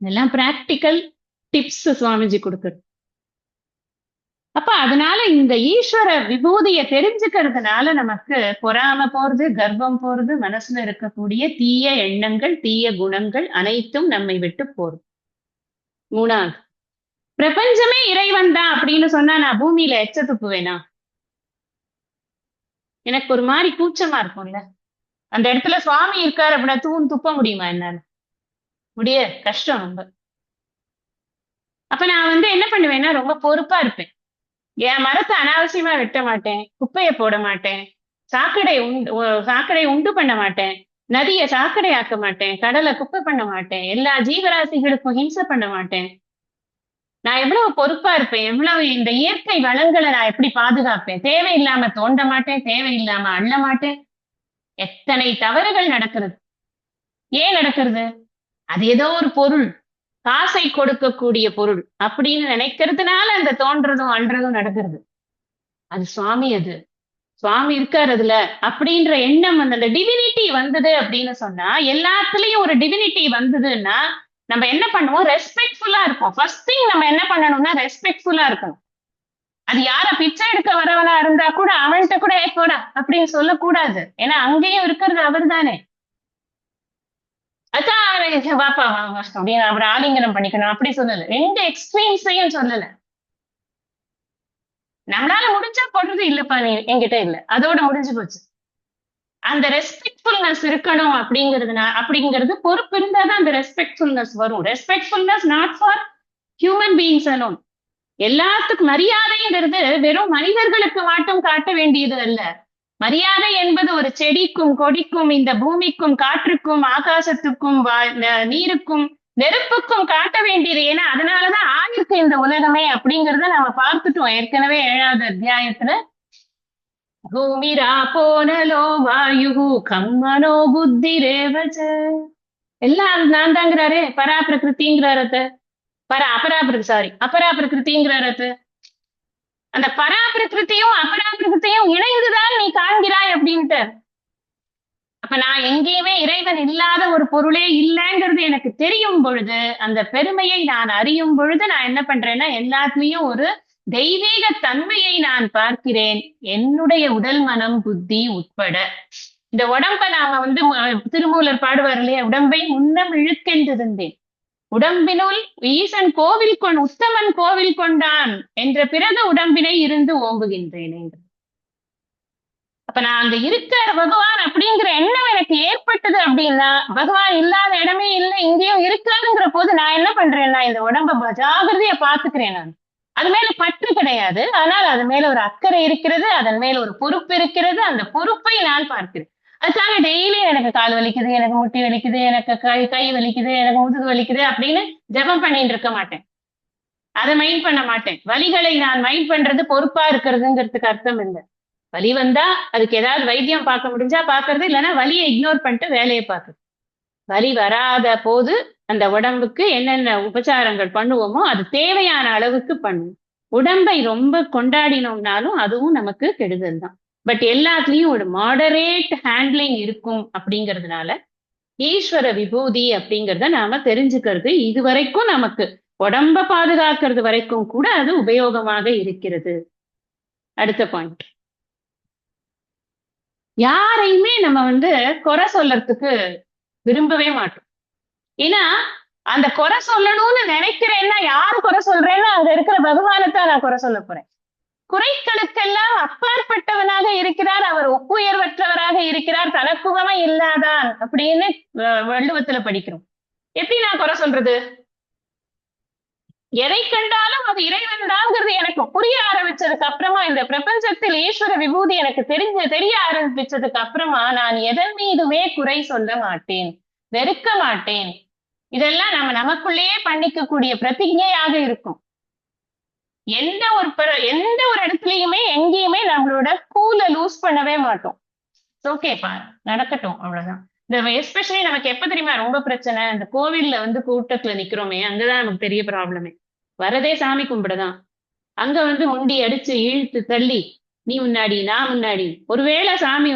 இதெல்லாம் பிராக்டிக்கல் டிப்ஸ் சுவாமிஜி கொடுக்குறது. அப்ப அதனால இந்த ஈஸ்வர விபூதிய தெரிஞ்சுக்கிறதுனால நமக்கு பொறாம போறது, கர்வம் போறது, மனசுல இருக்கக்கூடிய தீய எண்ணங்கள், தீய குணங்கள் அனைத்தும் நம்மை விட்டு போறது. மூணாவது, பிரபஞ்சமே இறைவன் தான் அப்படின்னு சொன்னா நான் பூமியில எச்ச துப்புவேனா? எனக்கு ஒரு மாதிரி கூச்சமா இருக்கும்ல. அந்த இடத்துல சுவாமி இருக்காரு அப்படின்னா துப்ப முடியுமா என்னால? கஷ்டம் ரொம்ப. அப்ப நான் வந்து என்ன பண்ணுவேன்னா ரொம்ப பொறுப்பா இருப்பேன். என் மரத்தை அனாவசியமா வெட்ட மாட்டேன், குப்பையை போட மாட்டேன், சாக்கடை உண்டு பண்ண மாட்டேன், நதியை சாக்கடை ஆக்க மாட்டேன், கடலை குப்பை பண்ண மாட்டேன், எல்லா ஜீவராசிகளுக்கும் ஹிம்சை பண்ண மாட்டேன். நான் எவ்வளவு பொறுப்பா இருப்பேன், எவ்வளவு இந்த இயற்கை வளங்களை நான் எப்படி பாதுகாப்பேன், தேவையில்லாம தோண்ட மாட்டேன், தேவையில்லாம அள்ள மாட்டேன். எத்தனை தவறுகள் நடக்கிறது. ஏன் நடக்கிறது? அது ஏதோ ஒரு பொருள், காசை கொடுக்கக்கூடிய பொருள் அப்படின்னு நினைக்கிறதுனால அந்த தோன்றதும் அல்றதும் நடக்கிறது. அது சுவாமி, அது சுவாமி இருக்காரு அதுல அப்படின்ற எண்ணம் அந்த டிவினிட்டி வந்தது அப்படின்னு சொன்னா, எல்லாத்துலயும் ஒரு டிவினிட்டி வந்ததுன்னா நம்ம என்ன பண்ணுவோம், ரெஸ்பெக்ட்ஃபுல்லா இருப்போம். ஃபர்ஸ்ட் திங் நம்ம என்ன பண்ணணும்னா ரெஸ்பெக்ட்ஃபுல்லா இருக்கணும். அது யார பிச்சை எடுக்க வரவனா இருந்தா கூட அவன்கிட்ட கூட போடா அப்படின்னு சொல்லக்கூடாது. ஏன்னா அங்கேயும் இருக்கிறது அவர் தானே. அதான் வாப்பா வா அப்படின்னு அவர் ஆலிங்கனம் பண்ணிக்கணும் அப்படி சொல்லல. ரெண்டு எக்ஸ்ட்ரீம்ஸையும் சொல்லல. நம்மளால முடிஞ்சா போடுறது இல்லப்பா என்கிட்ட இல்ல, அதோட முடிஞ்சு போச்சு. அந்த ரெஸ்பெக்ட்ஃபுல்னஸ் இருக்கணும் அப்படிங்கிறது பொறுப்பு இருந்தாதான் அந்த ரெஸ்பெக்ட்ஃபுல்னஸ் வரும். Respectfulness not for human beings alone. எல்லாத்துக்கும் மரியாதைங்கிறது வெறும் மனிதர்களுக்கு மட்டும் காட்ட வேண்டியது அல்ல. மரியாதை என்பது ஒரு செடிக்கும் கொடிக்கும் இந்த பூமிக்கும் காற்றுக்கும் ஆகாசத்துக்கும் நீருக்கும் நெருப்புக்கும் காட்ட வேண்டியது. ஏன்னா அதனாலதான் ஆயிருக்கு இந்த உலகமே அப்படிங்கறத நம்ம பார்த்துட்டோம் ஏற்கனவே 7வது அத்தியாயத்துல. பூமிராபோ நலோ வாயு கம்மனோ புத்தி ரேவச்ச, எல்லாம் நான் தாங்கிறாரு. பரா பிரகிருதிங்கிறாரத்த அபரா பிரகிருதிங்கிறாரத்த. அந்த பரா பிரகிருதியும் அபரா பிரகிருதியும் இணைந்துதான் நீ காண்கிறாய் அப்படின்ட்டு. அப்ப நான் எங்கேயுமே இறைவன் இல்லாத ஒரு பொருளே இல்லைங்கிறது எனக்கு தெரியும் பொழுது, அந்த பெருமையை நான் அறியும் பொழுது நான் என்ன பண்றேன்னா எல்லாத்துலயும் ஒரு தெய்வீக தன்மையை நான் பார்க்கிறேன், என்னுடைய உடல் மனம் புத்தி உட்பட. இந்த உடம்ப நாம வந்து திருமூலர் பாடுவார் இல்லையா, உடம்பை முன்னம் இழுக்கென்றிருந்தேன், உடம்பினுள் ஈசன் உத்தமன் கோவில் கொண்டான் என்ற பிறகு உடம்பினை இருந்து ஓம்புகின்றேன் என்று. அப்ப நான் அங்க இருக்கிற பகவான் அப்படிங்கிற எண்ணம் எனக்கு ஏற்பட்டது அப்படின்னா, பகவான் இல்லாத இடமே இல்லை இங்கேயும் இருக்காதுங்கிற போது நான் என்ன பண்றேன்னா இந்த உடம்ப ஜாகிரதையா பாத்துக்கிறேன். நான் அது மேல பற்று கிடையாது, ஆனால் அது மேல ஒரு அக்கறை இருக்கிறது, அதன் மேல ஒரு பொறுப்பு இருக்கிறது. அந்த பொறுப்பை நான் பார்க்கிறேன். அதுக்காக டெய்லி எனக்கு கால் வலிக்குது, எனக்கு முட்டி வலிக்குது, எனக்கு கை வலிக்குது, எனக்கு முதுகு வலிக்குது அப்படின்னு ஜபம் பண்ணிட்டு இருக்க மாட்டேன். அதை மைண்ட் பண்ண மாட்டேன். வலிகளை நான் மைண்ட் பண்றது பொறுப்பா இருக்கிறதுங்கிறதுக்கு அர்த்தம் இல்லை. வலி வந்தா அதுக்கு ஏதாவது வைத்தியம் பார்க்க முடிஞ்சா பாக்குறது, இல்லைன்னா வலியை இக்னோர் பண்ணிட்டு வேலையை பார்க்குறது. வலி வராத போது அந்த உடம்புக்கு என்னென்ன உபச்சாரங்கள் பண்ணுவோமோ அது தேவையான அளவுக்கு பண்ணுவோம். உடம்பை ரொம்ப கொண்டாடினோம்னாலும் அதுவும் நமக்கு கெடுதல் தான். பட் எல்லாத்துலயும் ஒரு மாடரேட் ஹேண்ட்லிங் இருக்கும். அப்படிங்கிறதுனால ஈஸ்வர விபூதி அப்படிங்கிறத நாம தெரிஞ்சுக்கிறது இதுவரைக்கும் நமக்கு உடம்ப பாதுகாக்கிறது வரைக்கும் கூட அது உபயோகமாக இருக்கிறது. அடுத்த பாயிண்ட், யாரையுமே நம்ம வந்து குறை சொல்றதுக்கு விரும்பவே மாட்டோம். ஏன்னா அந்த குறை சொல்லணும்னு நினைக்கிறேன்னா, யாரு குறை சொல்றேன்னா அங்க இருக்கிற பகவானைத்தான் நான் குறை சொல்ல போறேன். குறைகளுக்கெல்லாம் அப்பாற்பட்டவனாக இருக்கிறார், அவர் ஒப்புயர்வற்றவராக இருக்கிறார், தனக்குவமை இல்லாதான் அப்படின்னு வள்ளுவத்துல படிக்கிறோம். எப்படி நான் குறை சொல்றது? எதை கண்டாலும் அது இறைவன் தான்ங்கிறது எனக்கு புரிய ஆரம்பிச்சதுக்கு அப்புறமா, இந்த பிரபஞ்சத்தில் ஈஸ்வர விபூதி எனக்கு தெரிய ஆரம்பிச்சதுக்கு அப்புறமா நான் எதன் மீதுமே குறை சொல்ல மாட்டேன், வெறுக்க மாட்டேன். இதெல்லாம் நம்ம நமக்குள்ளேயே பண்ணிக்கக்கூடிய பிரதிஜையாக இருக்கும். எந்த ஒரு இடத்துலயுமே எங்கேயுமே நம்மளோட கூலை லூஸ் பண்ணவே மாட்டோம். ஓகேப்பா, நடக்கட்டும், அவ்வளவுதான். இந்த எஸ்பெஷலி நமக்கு எப்ப தெரியுமா ரொம்ப பிரச்சனை, இந்த கோவில்ல கூட்டத்துல நிக்கிறோமே, அங்கதான் நமக்கு பெரிய ப்ராப்ளமே. வரதே சாமி கும்பிடதான். அங்க முண்டி அடிச்சு இழுத்து தள்ளி, நீ முன்னாடி நான் முன்னாடி. ஒருவேளை சாமி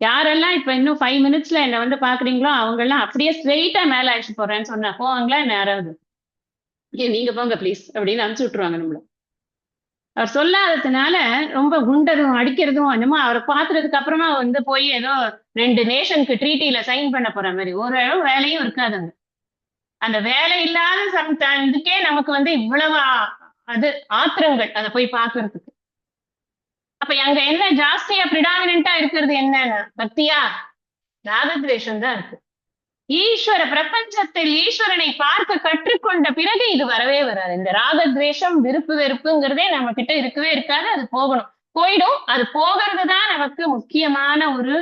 யாரெல்லாம் இப்ப இன்னும் 5 மினிட்ஸ்ல என்ன பாக்குறீங்களோ அவங்க எல்லாம் அப்படியே ஸ்ட்ரெயிட்டா மேல அழைச்சு போறேன்னு சொன்னா போவாங்களா என்ன யாராவது? நீங்க போங்க ப்ளீஸ் அப்படின்னு அனுப்பிச்சு விட்டுருவாங்க நம்மள. அவர் சொல்லாததுனால ரொம்ப குண்டதும் அடிக்கிறதும் என்னமோ அவரை பாத்துறதுக்கு அப்புறமா போய் ஏதோ 2 நேஷனுக்கு ட்ரீட்டில சைன் பண்ண போற மாதிரி ஒரு வேலையும் இருக்காதுங்க. அந்த வேலை இல்லாத இதுக்கே நமக்கு இவ்வளவு அது ஆத்திரங்கள் அதை போய் பாக்குறதுக்கு. அப்ப அங்க என்ன ஜாஸ்தியா பிரிடாமினா இருக்கிறது என்னன்னு பக்தியா? ராகத்வேஷம் தான் இருக்கு. ஈஸ்வர பிரபஞ்சத்தில் ஈஸ்வரனை பார்க்க கற்றுக்கொண்ட பிறகு இது வரவே வராது. இந்த ராகத்வேஷம் விருப்பு வெறுப்புங்கிறதே நம்ம கிட்ட இருக்கவே இருக்காது. அது போகணும், போயிடும். அது போகிறது தான் நமக்கு முக்கியமான ஒரு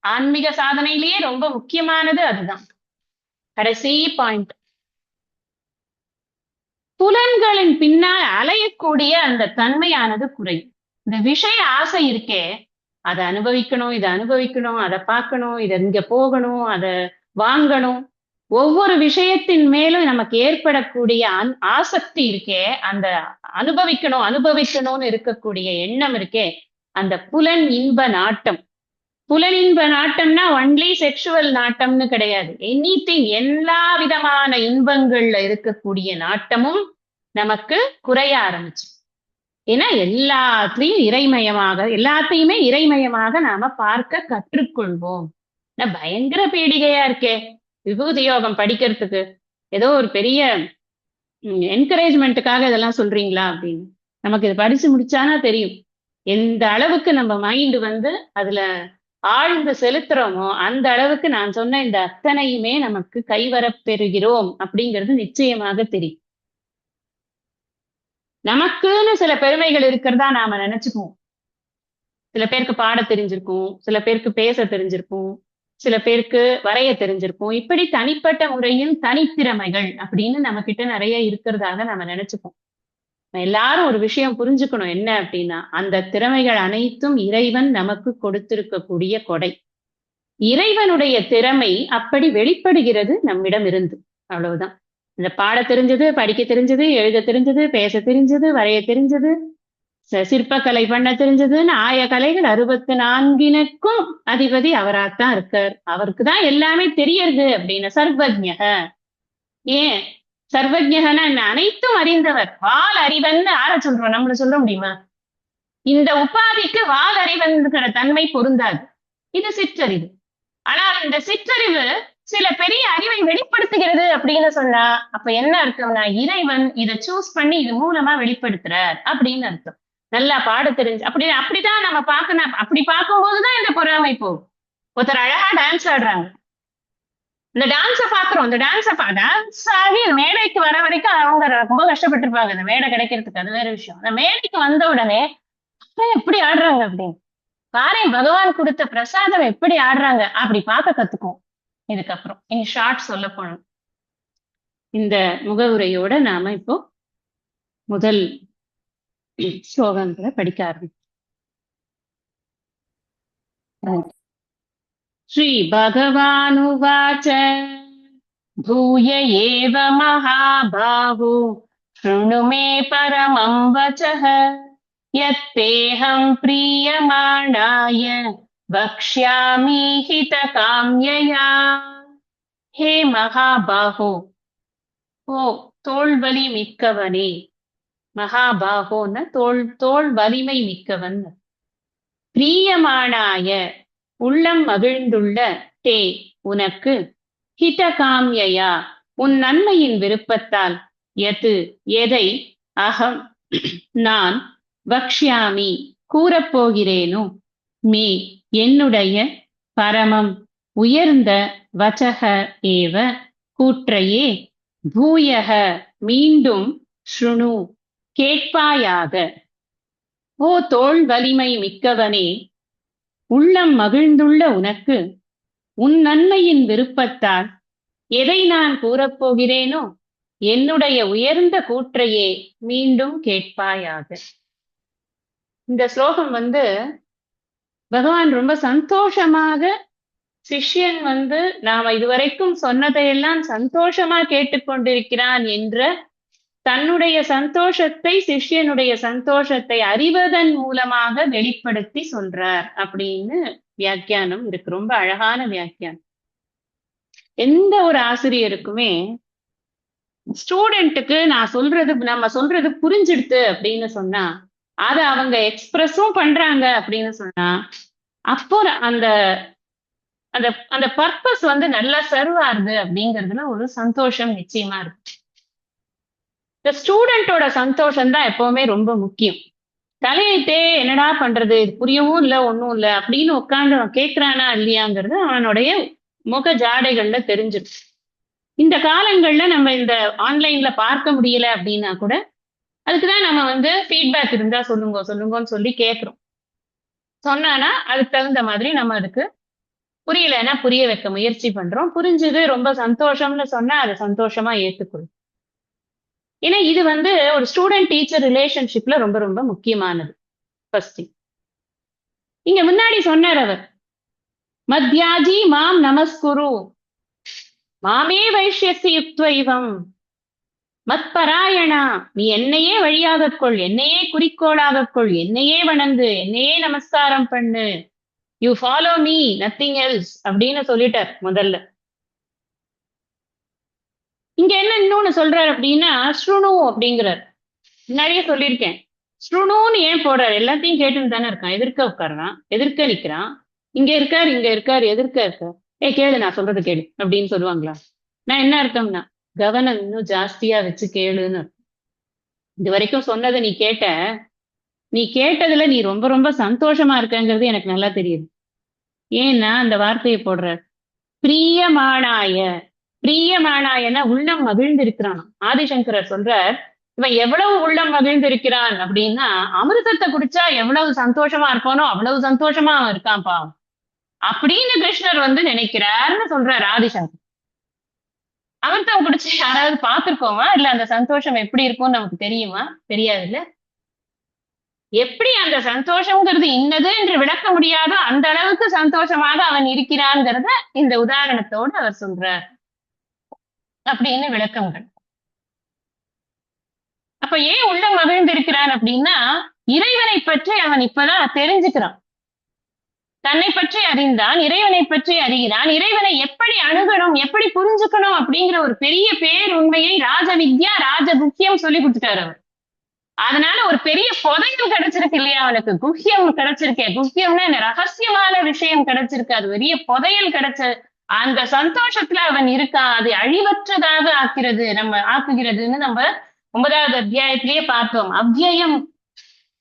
ஆன்மீக சாதனையிலேயே ரொம்ப முக்கியமானது. அதுதான் கடைசி பாயிண்ட். புலன்களின் பின்னால் அலையக்கூடிய அந்த தன்மையானது குறையும். இந்த விஷய ஆசை இருக்கே, அதை அனுபவிக்கணும், இதை அனுபவிக்கணும், அதை பார்க்கணும், இதை இங்க போகணும், அதை வாங்கணும். ஒவ்வொரு விஷயத்தின் மேலும் நமக்கு ஏற்படக்கூடிய ஆசக்தி இருக்கே, அந்த அனுபவிக்கணும்னு இருக்கக்கூடிய எண்ணம் இருக்கே, அந்த புலன் இன்ப நாட்டம். புலன் இன்ப நாட்டம்னா ஒன்லி செக்ஷுவல் நாட்டம்னு கிடையாது. எனிதிங், எல்லா விதமான இன்பங்கள்ல இருக்கக்கூடிய நாட்டமும் நமக்கு குறைய ஆரம்பிச்சு. ஏன்னா எல்லாத்தையுமே இறைமயமாக நாம பார்க்க கற்றுக்கொள்வோம். பயங்கர பீடிகையா இருக்கே விபூதி யோகம் படிக்கிறதுக்கு. ஏதோ ஒரு பெரிய என்கரேஜ்மெண்ட்டுக்காக இதெல்லாம் சொல்றீங்களா அப்படின்னு. நமக்கு இது படிச்சு முடிச்சானா தெரியும் எந்த அளவுக்கு நம்ம மைண்ட் அதுல ஆழ்ந்து செலுத்துறோமோ அந்த அளவுக்கு நான் சொன்ன இந்த அத்தனையுமே நமக்கு கைவரப் பெறுகிறோம் அப்படிங்கிறது நிச்சயமாக தெரியும். நமக்குன்னு சில பெருமைகள் இருக்கிறதா நாம நினைச்சுக்குவோம். சில பேருக்கு பாட தெரிஞ்சிருக்கும், சில பேருக்கு பேச தெரிஞ்சிருக்கும், சில பேருக்கு வரைய தெரிஞ்சிருக்கும். இப்படி தனிப்பட்ட முறையில் தனித்திறமைகள் அப்படின்னு நம்ம கிட்ட நிறைய இருக்கிறதாக நம்ம நினைச்சுப்போம். எல்லாரும் ஒரு விஷயம் புரிஞ்சுக்கணும், என்ன அப்படின்னா அந்த திறமைகள் அனைத்தும் இறைவன் நமக்கு கொடுத்திருக்கக்கூடிய கொடை. இறைவனுடைய திறமை அப்படி வெளிப்படுகிறது நம்மிடம் இருந்து, அவ்வளவுதான். இந்த பாட தெரிஞ்சது, படிக்க தெரிஞ்சது, எழுத தெரிஞ்சது, பேச தெரிஞ்சது, வரைய தெரிஞ்சது, சிற்பக்கலை பண்ண தெரிஞ்சதுன்னு 1000 கலைகள் 64க்கும் அதிபதி அவராத்தான் இருக்கார். அவருக்குதான் எல்லாமே தெரியறது அப்படின்னு. சர்வஜ்ஞக. ஏன் சர்வஜ்ஞகனா என்ன? அனைத்தும் அறிந்தவர். வால் அறிவன் ஆர சொல்றோம், நம்மள சொல்ல முடியுமா? இந்த உபாதிக்கு வால் அறிவன்கிற தன்மை பொருந்தாது. இது சிற்றறிவு. ஆனால் இந்த சிற்றறிவு சில பெரிய அறிவை வெளிப்படுத்துகிறது அப்படின்னு சொன்னா அப்ப என்ன அர்த்தம்னா இறைவன் இதை சூஸ் பண்ணி இது மூலமா வெளிப்படுத்துறார் அப்படின்னு அர்த்தம். நல்லா பாட தெரிஞ்சு அப்படிதான் நம்ம பார்க்கணும். அப்படி பார்க்கும்போதுதான் இந்த பொறாமை போகும். ஒருத்தர் அழகா டான்ஸ் ஆடுறாங்க, இந்த டான்ஸ பாக்குறோம். இந்த டான்ஸ் ஆகி மேடைக்கு வர வரைக்கும் அவங்க ரொம்ப கஷ்டப்பட்டிருப்பாங்க இந்த மேடை கிடைக்கிறதுக்கு. அது வேற விஷயம். அந்த மேடைக்கு வந்த உடனே எப்படி ஆடுறாங்க அப்படின்னு பாரு, பகவான் கொடுத்த பிரசாதம் எப்படி ஆடுறாங்க அப்படி பார்க்க கத்துக்கும். இதுக்கப்புறம் இனி ஷார்ட் சொல்ல போனோம். இந்த முகவுரையோட நாம இப்போ முதல் ஸ்லோகங்களை படிக்க ஆரம்பிச்சோம். ஸ்ரீ பகவானுவாச்ச பூய ஏவ மகாபாஹு ஷృణு மே பரமம் வசஹ யத்தேஹம் பிரியமாணாய வக்ஷ்யாமி ஹிதகாம்யயா. ஹே மகாபாஹோ, ஓ தோள்வலி மிக்கவனே. மகாபாகோன்னு தோள் வலிமை மிக்கவன். பிரியமானாய உள்ளம் மகிழ்ந்துள்ள தே உனக்கு, ஹிதகாம்யயா உன் நன்மையின் விருப்பத்தால், எது எதை, அகம் நான், வக்ஷ்யாமி கூறப்போகிறேனோ, மே என்னுடைய, பரமம் உயர்ந்த, வசக ஏவ கூற்றையே, பூயக மீண்டும், ஷృணு கேட்பாயாக. ஓ தோள் வலிமை மிக்கவனே, உள்ளம் மகிழ்ந்துள்ள உனக்கு உன் நன்மையின் விருப்பத்தால் எதை நான் கூறப்போகிறேனோ, என்னுடைய உயர்ந்த கூற்றையே மீண்டும் கேட்பாயாக. இந்த ஸ்லோகம் பகவான் ரொம்ப சந்தோஷமாக சிஷ்யன் நாம இதுவரைக்கும் சொன்னதையெல்லாம் சந்தோஷமா கேட்டுக்கொண்டிருக்கிறான் என்ற தன்னுடைய சந்தோஷத்தை, சிஷ்யனுடைய சந்தோஷத்தை அறிவதன் மூலமாக வெளிப்படுத்தி சொல்றார் அப்படின்னு வியாக்கியானம் இருக்கு. ரொம்ப அழகான வியாக்கியானம். எந்த ஒரு ஆசிரியருக்குமே ஸ்டூடெண்ட்டுக்கு நம்ம சொல்றது புரிஞ்சிடுது அப்படின்னு சொன்னா, அதை அவங்க எக்ஸ்பிரஸும் பண்றாங்க அப்படின்னு சொன்னா, அப்போ அந்த அந்த அந்த பர்பஸ் நல்லா சர்வ் ஆகுது அப்படிங்கிறதுல ஒரு சந்தோஷம் நிச்சயமா இருக்கு. இந்த ஸ்டூடெண்டோட சந்தோஷம் தான் எப்பவுமே ரொம்ப முக்கியம். தலையிட்டே என்னடா பண்றது, இது புரியவும் இல்லை ஒன்றும் இல்லை அப்படின்னு உட்காந்து அவன் கேட்கிறானா இல்லையாங்கிறது அவனுடைய முக ஜாடைகள்ல தெரிஞ்சிடும். இந்த காலங்கள்ல நம்ம இந்த ஆன்லைன்ல பார்க்க முடியல அப்படின்னா கூட அதுக்குதான் நம்ம ஃபீட்பேக் இருந்தா சொல்லுங்கன்னு சொல்லி கேட்கிறோம். சொன்னானா அதுக்கு தகுந்த மாதிரி நம்ம அதுக்கு புரியலைன்னா புரிய வைக்க முயற்சி பண்றோம். புரிஞ்சது ரொம்ப சந்தோஷம்னு சொன்னா அதை சந்தோஷமா ஏற்றுக்கொள்ளும். ஏன்னா இது ஒரு ஸ்டூடெண்ட் டீச்சர் ரிலேஷன்ஷிப்ல ரொம்ப ரொம்ப முக்கியமானது. ஃபர்ஸ்ட் இங்க முன்னாடி சொன்னார் அவர், மத்யாஜி மாம் நமஸ்குரு மாமே வைஷ்யசி யுக்த்வைவம் மத்பராயணா, நீ என்னையே வழியாகக் கொள், என்னையே குறிக்கோளாகக் கொள், என்னையே வணங்கு, என்னையே நமஸ்காரம் பண்ணு, you follow me nothing else அப்படின்னு சொல்லிட்டார் முதல்ல. இங்க என்ன இன்னொன்னு சொல்றாரு அப்படின்னா ஸ்ருணு அப்படிங்கிறார். முன்னாடியே சொல்லியிருக்கேன், ஸ்ருணுன்னு ஏன் போடுறாரு? எல்லாத்தையும் கேட்டுன்னு தானே இருக்கான். எதிர்க்க உட்கார்றான், எதிர்க்க நிக்கிறான், இங்க இருக்கார், எதிர்க்க இருக்கார். கேளு, நான் சொல்றது கேளு அப்படின்னு சொல்லுவாங்களா? நான் என்ன அர்த்தம்னா கவனம் இன்னும் ஜாஸ்தியா வச்சு கேளுன்னு. இது வரைக்கும் சொன்னதை நீ கேட்டதுல நீ ரொம்ப ரொம்ப சந்தோஷமா இருக்கங்கிறது எனக்கு நல்லா தெரியுது. ஏன்னா அந்த வார்த்தையை போடுறார், பிரியமானாயன உள்ளம் மகிழ்ந்திருக்கிறான். ஆதிசங்கரர் சொல்றார், இவன் எவ்வளவு உள்ளம் மகிழ்ந்திருக்கிறான் அப்படின்னா அமிர்தத்தை குடிச்சா எவ்வளவு சந்தோஷமா இருப்பானோ அவ்வளவு சந்தோஷமா அவன் இருக்கான் பாவம் அப்படின்னு கிருஷ்ணர் நினைக்கிறார்னு சொல்றார் ஆதிசங்கர். அமிர்தம் குடிச்சு யாராவது பார்த்திருக்கோமா? இல்ல அந்த சந்தோஷம் எப்படி இருக்கும்னு நமக்கு தெரியுமா? தெரியாது இல்ல. எப்படி அந்த சந்தோஷம்ங்கிறது இன்னது என்று விளக்க முடியாதோ அந்த அளவுக்கு சந்தோஷமாக அவன் இருக்கிறான்ங்கிறத இந்த உதாரணத்தோடு அவர் சொல்றார் அப்படின்னு விளக்கங்கள். அப்ப ஏன் உள்ள மகிழ்ந்திருக்கிறான் அப்படின்னா இறைவனை பற்றி அவன் இப்பதான் தெரிஞ்சுக்கிறான். தன்னை பற்றி அறிந்தான், இறைவனை பற்றி அறிகிறான். இறைவனை எப்படி அணுகணும், எப்படி புரிஞ்சுக்கணும் அப்படிங்கிற ஒரு பெரிய பேர் உண்மையை ராஜவித்யா ராஜகுஹ்யம் சொல்லி கொடுத்துட்டாரு அவர். அதனால ஒரு பெரிய புதையல் கிடைச்சிருக்கு இல்லையா அவனுக்கு, குஹ்யம் கிடைச்சிருக்கேன். குஹ்யம்னா என்ன, ரகசியமான விஷயம் கிடைச்சிருக்கு. அது பெரிய புதையல் கிடைச்ச அந்த சந்தோஷத்துல அவன் இருக்கான். அது அழிவற்றதாக ஆக்குகிறதுன்னு நம்ம 9வது அத்தியாயத்திலேயே பார்த்தோம். அவ்வியம்,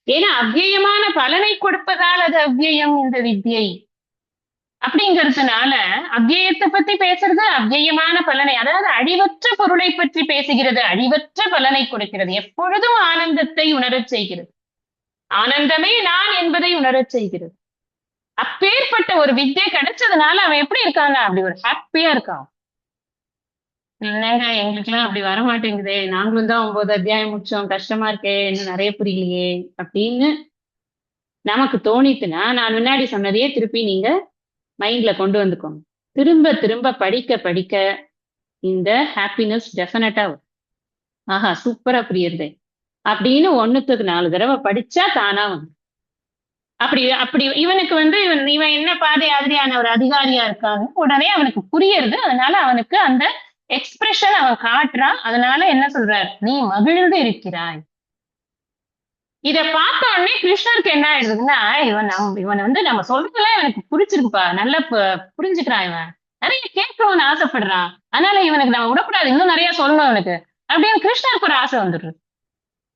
ஏன்னா அவ்வியமான பலனை கொடுப்பதால் அது அவ்வியம் இந்த வித்யை அப்படிங்கிறதுனால அவ்வியத்தை பத்தி பேசுறது அவ்வியமான பலனை, அதாவது அழிவற்ற பொருளை பற்றி பேசுகிறது, அழிவற்ற பலனை கொடுக்கிறது, எப்பொழுதும் ஆனந்தத்தை உணரச் செய்கிறது, ஆனந்தமே நான் என்பதை உணரச் செய்கிறது. அப்பேற்பட்ட ஒரு வித்யை கிடைச்சதுனால அவன் எப்படி இருக்காங்க, அப்படி ஒரு ஹாப்பியா இருக்கான். என்னங்க எங்களுக்கெல்லாம் அப்படி வரமாட்டேங்குதே, நாங்களும் தான் 9 அத்தியாயம் முடிச்சோம், கஷ்டமா இருக்கே, இன்னும் நிறைய புரியலையே அப்படின்னு நமக்கு தோணித்துனா நான் முன்னாடி சொன்னதையே திருப்பி நீங்க மைண்ட்ல கொண்டு வந்துக்கோங்க. திரும்ப திரும்ப படிக்க படிக்க இந்த ஹாப்பினஸ் டெஃபினட்டா வரும். ஆஹா சூப்பரா புரியுறதே அப்படின்னு 1க்கு 4 தடவை படிச்சா தானா வந்து அப்படி அப்படி இவனுக்கு இவன் என்ன பாதை மாதிரியான ஒரு அதிகாரியா இருக்காங்க, உடனே அவனுக்கு புரியுறது. அதனால அவனுக்கு அந்த எக்ஸ்பிரஷன் அவன் காட்டுறான். அதனால என்ன சொல்றார், நீ மகிழ்ந்து இருக்கிறாய். இத பார்த்த உடனே கிருஷ்ணருக்கு என்ன ஆயிடுதுன்னா, இவன் நம்ம சொல்றதுல எனக்கு புரிச்சிருக்குப்பா, நல்லா புரிஞ்சுக்கிறான், இவன் நிறைய கேட்கணும்னு ஆசைப்படுறான், அதனால இவனுக்கு நம்ம விடக்கூடாது, இன்னும் நிறைய சொல்லணும் அவனுக்கு அப்படின்னு கிருஷ்ணருக்கு ஒரு ஆசை வந்துடுது.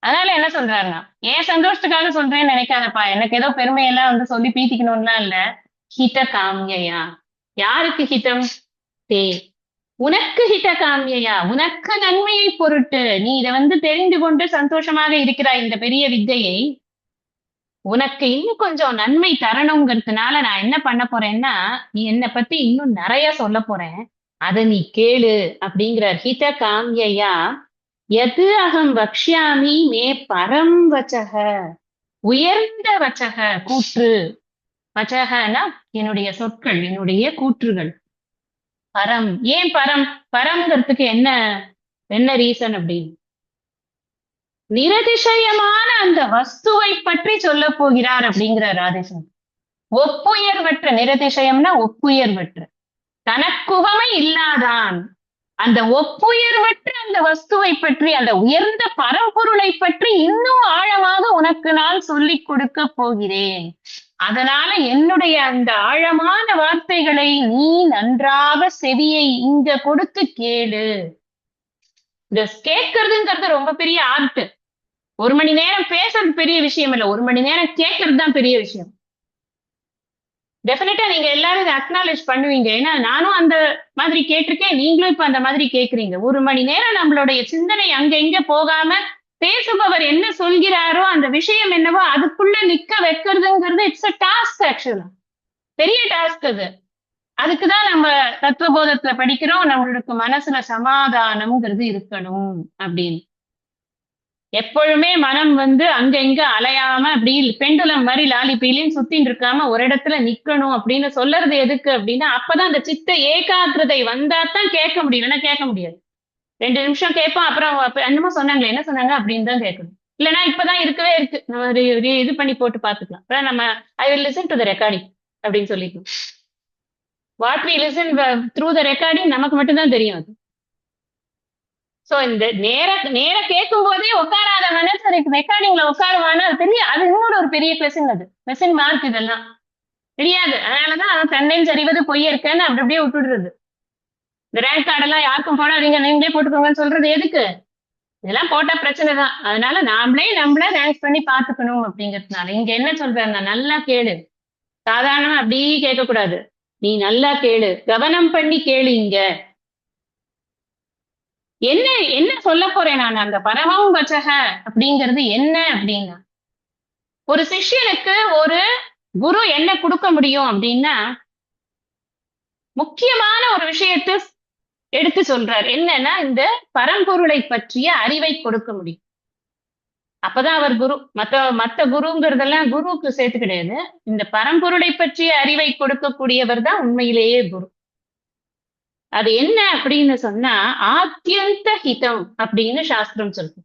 அதனால என்ன சொல்றாருன்னா, ஏன் சந்தோஷத்துக்காக சொல்றேன்னு நினைக்காதப்பா, எனக்கு ஏதோ பெருமையெல்லாம் சொல்லி பீத்திக்கணும்லாம் இல்ல. ஹித காமியா, யாருக்கு ஹிதம்? தே உனக்கு ஹித காமியா, உனக்கு நன்மையை பொருட்டு நீ இதை தெரிந்து கொண்டு சந்தோஷமாக இருக்கிறாய். இந்த பெரிய வித்தையை உனக்கு இன்னும் கொஞ்சம் நன்மை தரணுங்கிறதுனால நான் என்ன பண்ண போறேன்னா, நீ என்னை பத்தி இன்னும் நிறைய சொல்ல போறேன், அதை நீ கேளு அப்படிங்கிறார். ஹித காமியா எது அகம் வக்ஷ்யாமி மே பரம் வச்சக, உயர்ந்த வச்சக கூற்று. வச்சகனா என்னுடைய சொற்கள், என்னுடைய கூற்றுகள். பரம், ஏன் பரம்? பரம்ங்கிறதுக்கு என்ன என்ன ரீசன் அப்படின்னு, நிரதிசயமான அந்த வஸ்துவை பற்றி சொல்ல போகிறார் அப்படிங்கிறார் ஆதிசங்கர். ஒப்புயர்வற்ற, நிரதிசயம்னா ஒப்புயர்வற்ற, தனக்குவமை இல்லாதான் அந்த ஒப்புயர்வற்ற அந்த வஸ்துவை பற்றி, அந்த உயர்ந்த பரம்பொருளை பற்றி இன்னும் ஆழமாக உனக்கு நான் சொல்லிக் கொடுக்க போகிறேன். அதனால என்னுடைய அந்த ஆழமான வார்த்தைகளை நீ நன்றாக செவியை இங்க கொடுத்து கேளு. இந்த கேட்கறதுங்கிறது ரொம்ப பெரிய ஆர்ட். 1 மணி நேரம் பேசுறது பெரிய விஷயம் இல்ல, 1 மணி நேரம் கேட்கறது தான் பெரிய விஷயம். டெஃபினட்டா நீங்க எல்லாரும் இதை அக்னாலேஜ் பண்ணுவீங்க. ஏன்னா நானும் அந்த மாதிரி கேட்டிருக்கேன், நீங்களும் இப்ப அந்த மாதிரி கேட்கறீங்க. 1 மணி நேரம் நம்மளுடைய சிந்தனை அங்க இங்க போகாம பேசுபவர் என்ன சொல்கிறாரோ அந்த விஷயம் என்னவோ அதுக்குள்ள நிக்க வைக்கிறதுங்கிறது இட்ஸ் அ டாஸ்க். ஆக்சுவலா பெரிய டாஸ்க் அது. அதுக்குதான் நம்ம தத்துவபோதத்துல படிக்கிறோம், நம்மளுக்கு மனசுல சமாதானம்ங்கிறது இருக்கணும் அப்படின்னு. எப்பொழுதுமே மனம் அங்க இங்க அலையாம அப்படி பெண்டுலம் மாதிரி லாலி பீலின்னு சுத்தின்னு இருக்காம ஒரு இடத்துல நிக்கணும் அப்படின்னு சொல்றது எதுக்கு அப்படின்னா, அப்பதான் அந்த சித்த ஏகாகிரதை வந்தாதான் கேட்க முடியும், இல்லைன்னா கேட்க முடியாது. 2 நிமிஷம் கேட்போம், அப்புறம் என்னமோ சொன்னாங்களே என்ன சொன்னாங்க அப்படின்னு தான் கேட்கணும். இல்லைன்னா இப்பதான் இருக்கவே இருக்கு, நம்ம இது பண்ணி போட்டு பாத்துக்கலாம். அப்புறம் நம்ம I will listen to the recording அப்படின்னு சொல்லிக்கணும். What we listen through the recording நமக்கு மட்டும்தான் தெரியும் அது. சோ இந்த நேர கேட்கும் போதே உட்காராதவன சரி ரெக்கார்டிங்ல உட்காருவானா அது பெரிய, அது இன்னொரு ஒரு பெரிய கொஸ்டின். அது கொஸ்டின் மார்க். இதெல்லாம் தெரியாது. அதனாலதான் தன்னையும் சரிவது பொய்ய இருக்கேன்னு அப்படி அப்படியே விட்டுடுறது. இந்த ரேங்க் கார்டெல்லாம் யாருக்கும் போடாதீங்க, நீங்களே போட்டுக்கோங்கன்னு சொல்றது எதுக்கு? இதெல்லாம் போட்டா பிரச்சனை தான். அதனால நம்மளே ரேங்க் பண்ணி பாத்துக்கணும் அப்படிங்கிறதுனால இங்க என்ன சொல்றாங்க, நல்லா கேளு. சாதாரணமா அப்படியே கேட்க கூடாது, நீ நல்லா கேளு, கவனம் பண்ணி கேளு. இங்க என்ன என்ன சொல்ல போறேன் நான், அந்த பரமம் வச்சக அப்படிங்கிறது என்ன அப்படின்னா, ஒரு சிஷ்யனுக்கு ஒரு குரு என்ன கொடுக்க முடியும் அப்படின்னா, முக்கியமான ஒரு விஷயத்தை எடுத்து சொல்றார். என்னன்னா, இந்த பரம்பொருளை பற்றிய அறிவை கொடுக்க முடியும். அப்பதான் அவர் குரு. மத்த குருங்கிறதெல்லாம் குருவுக்கு சேர்த்து கிடையாது. இந்த பரம்பொருளை பற்றிய அறிவை கொடுக்கக்கூடியவர் தான் உண்மையிலேயே குரு. அது என்ன அப்படின்னு சொன்னா, ஆத்யந்த ஹிதம் அப்படின்னு சாஸ்திரம் சொல்லுது.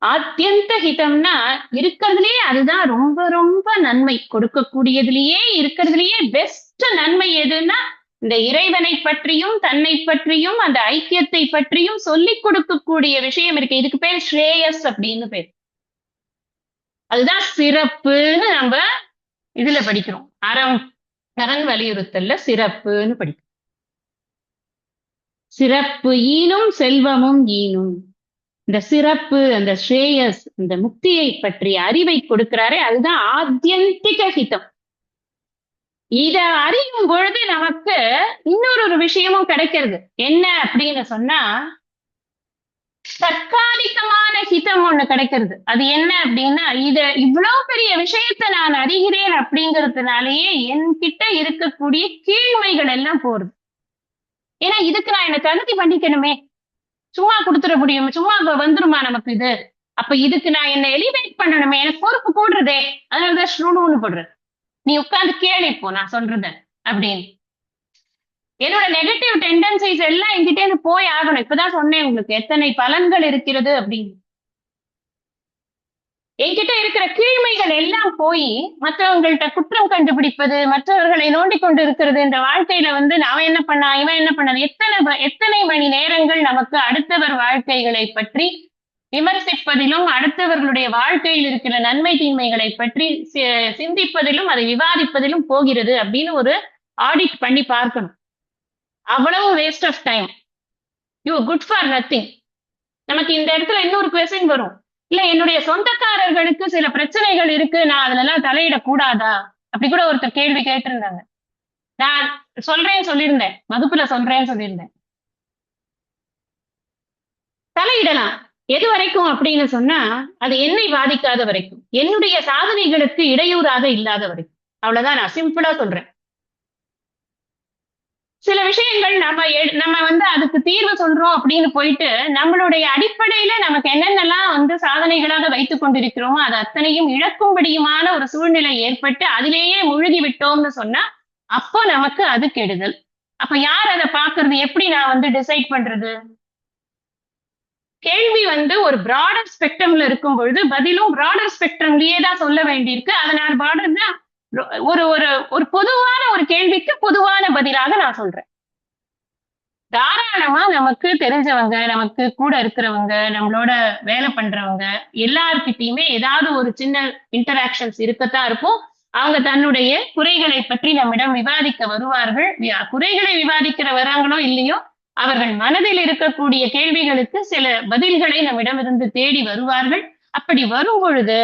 ஆத்யந்த ஹிதம்னா இருக்கிறதுலயே அதுதான் ரொம்ப ரொம்ப நன்மை கொடுக்கக்கூடியதுலயே இருக்கிறதுலயே பெஸ்ட் நன்மை எதுன்னா, இந்த இறைவனை பற்றியும் தன்னை பற்றியும் அந்த ஐக்கியத்தை பற்றியும் சொல்லிக் கொடுக்கக்கூடிய விஷயம் இருக்கு. இதுக்கு பேர் ஸ்ரேயஸ் அப்படின்னு பேர். அதுதான் சிறப்புன்னு நம்ம இதுல படிக்கிறோம். அரண் வலியுறுத்தல்ல சிறப்புன்னு படிக்கிறோம். சிறப்பு ஈனும் செல்வமும் ஈனும். இந்த சிறப்பு, அந்த ஸ்ரேயஸ், இந்த முக்தியை பற்றிய அறிவை கொடுக்கிறாரே அதுதான் ஆத்யந்திக ஹிதம். இத அறியும் பொழுது நமக்கு இன்னொரு விஷயமும் கிடைக்கிறது. என்ன அப்படின்னு சொன்னா, தற்காலிகமான ஹிதம் ஒண்ணு கிடைக்கிறது. அது என்ன அப்படின்னா, இவ்வளவு பெரிய விஷயத்த நான் அறிகிறேன் அப்படிங்கிறதுனாலயே என்கிட்ட இருக்கக்கூடிய கீழ்மைகள் எல்லாம் போறது. ஏன்னா இதுக்கு நான் என்ன தகுதி பண்ணிக்கணுமே, சும்மா கொடுத்துட முடியும், சும்மா வந்துருமா நமக்கு இது? அப்ப இதுக்கு நான் என்ன எலிவேட் பண்ணணுமே, எனக்கு பொறுப்பு போடுறதே. அதனாலதான் ஸ்ருணுன்னு போடுறது. நீ உட்கார்ந்து கேளு இப்போ நான் சொல்றத அப்படின்னு. என்னோட நெகட்டிவ் டெண்டன்சிஸ் எல்லாம் என்கிட்ட இருந்து போய் ஆகணும். இப்பதான் சொன்னேன் உங்களுக்கு எத்தனை பலன்கள் இருக்கிறது அப்படின்னு. என்கிட்ட இருக்கிற கீழ்மைகள் எல்லாம் போய் மற்றவங்கள்ட்ட குற்றம் கண்டுபிடிப்பது, மற்றவர்களை நோண்டிக் கொண்டு இருக்கிறது, இந்த வாழ்க்கையில அவன் என்ன பண்ணா, இவன் என்ன பண்ணான், எத்தனை மணி நேரங்கள் நமக்கு அடுத்தவர் வாழ்க்கைகளை பற்றி விமர்சிப்பதிலும் அடுத்தவர்களுடைய வாழ்க்கையில் இருக்கிற நன்மை தீன்மைகளை பற்றி சிந்திப்பதிலும் அதை விவாதிப்பதிலும் போகிறது அப்படின்னு ஒரு ஆடிட் பண்ணி பார்க்கணும். அவ்வளவு waste of time, you good for nothing. நமக்கு இந்த இடத்துல இன்னொரு கொஸ்டின் வரும், இல்ல என்னுடைய சொந்தக்காரர்களுக்கு சில பிரச்சனைகள் இருக்கு, நான் அதுல எல்லாம் தலையிடக்கூடாதா? அப்படி கூட ஒருத்தர் கேள்வி கேட்டிருந்தாங்க. நான் சொல்லியிருந்தேன், வகுப்புல சொல்லியிருந்தேன், தலையிடலாம். எது வரைக்கும் அப்படின்னு சொன்னா, அது என்னை பாதிக்காத வரைக்கும், என்னுடைய சாதனைகளுக்கு இடையூறாக இல்லாத வரைக்கும். அவ்வளவுதான், நான் சிம்பிளா சொல்றேன். சில விஷயங்கள் நம்ம வந்து அதுக்கு தீர்வு சொல்றோம் அப்படின்னு போயிட்டு நம்மளுடைய அடிப்படையில நமக்கு என்னென்னலாம் வந்து சாதனைகளாக வைத்துக் கொண்டிருக்கிறோமோ அது அத்தனையும் இழக்கும்படியுமான ஒரு சூழ்நிலை ஏற்பட்டு அதிலேயே மூழ்கி விட்டோம்னு சொன்னா அப்போ நமக்கு அது கெடுதல். அப்ப யார் அதை பாக்குறது? எப்படி நான் வந்து டிசைட் பண்றது? கேள்வி வந்து ஒரு பிராடர் ஸ்பெக்ட்ரம்ல இருக்கும் பொழுது பதிலும் பிராடர் ஸ்பெக்ட்ரம்லயே தான் சொல்ல வேண்டியிருக்கு. அதனால பிராடர்னா ஒரு ஒரு ஒரு பொதுவான ஒரு கேள்விக்கு பொதுவான பதிலாக நான் சொல்றேன். தாராளமா நமக்கு தெரிஞ்சவங்க, நமக்கு கூட இருக்கிறவங்க, நம்மளோட வேலை பண்றவங்க எல்லார்கிட்டயுமே ஏதாவது ஒரு சின்ன இன்டராக்ஷன்ஸ் இருக்கத்தான் இருக்கும். அவங்க தன்னுடைய குறைகளை பற்றி நம்மிடம் விவாதிக்க வருவார்கள். குறைகளை விவாதிக்கிற வராங்களோ இல்லையோ, அவர்கள் மனதில் இருக்கக்கூடிய கேள்விகளுக்கு சில பதில்களை நம்மிடமிருந்து தேடி வருவார்கள். அப்படி வரும் பொழுது,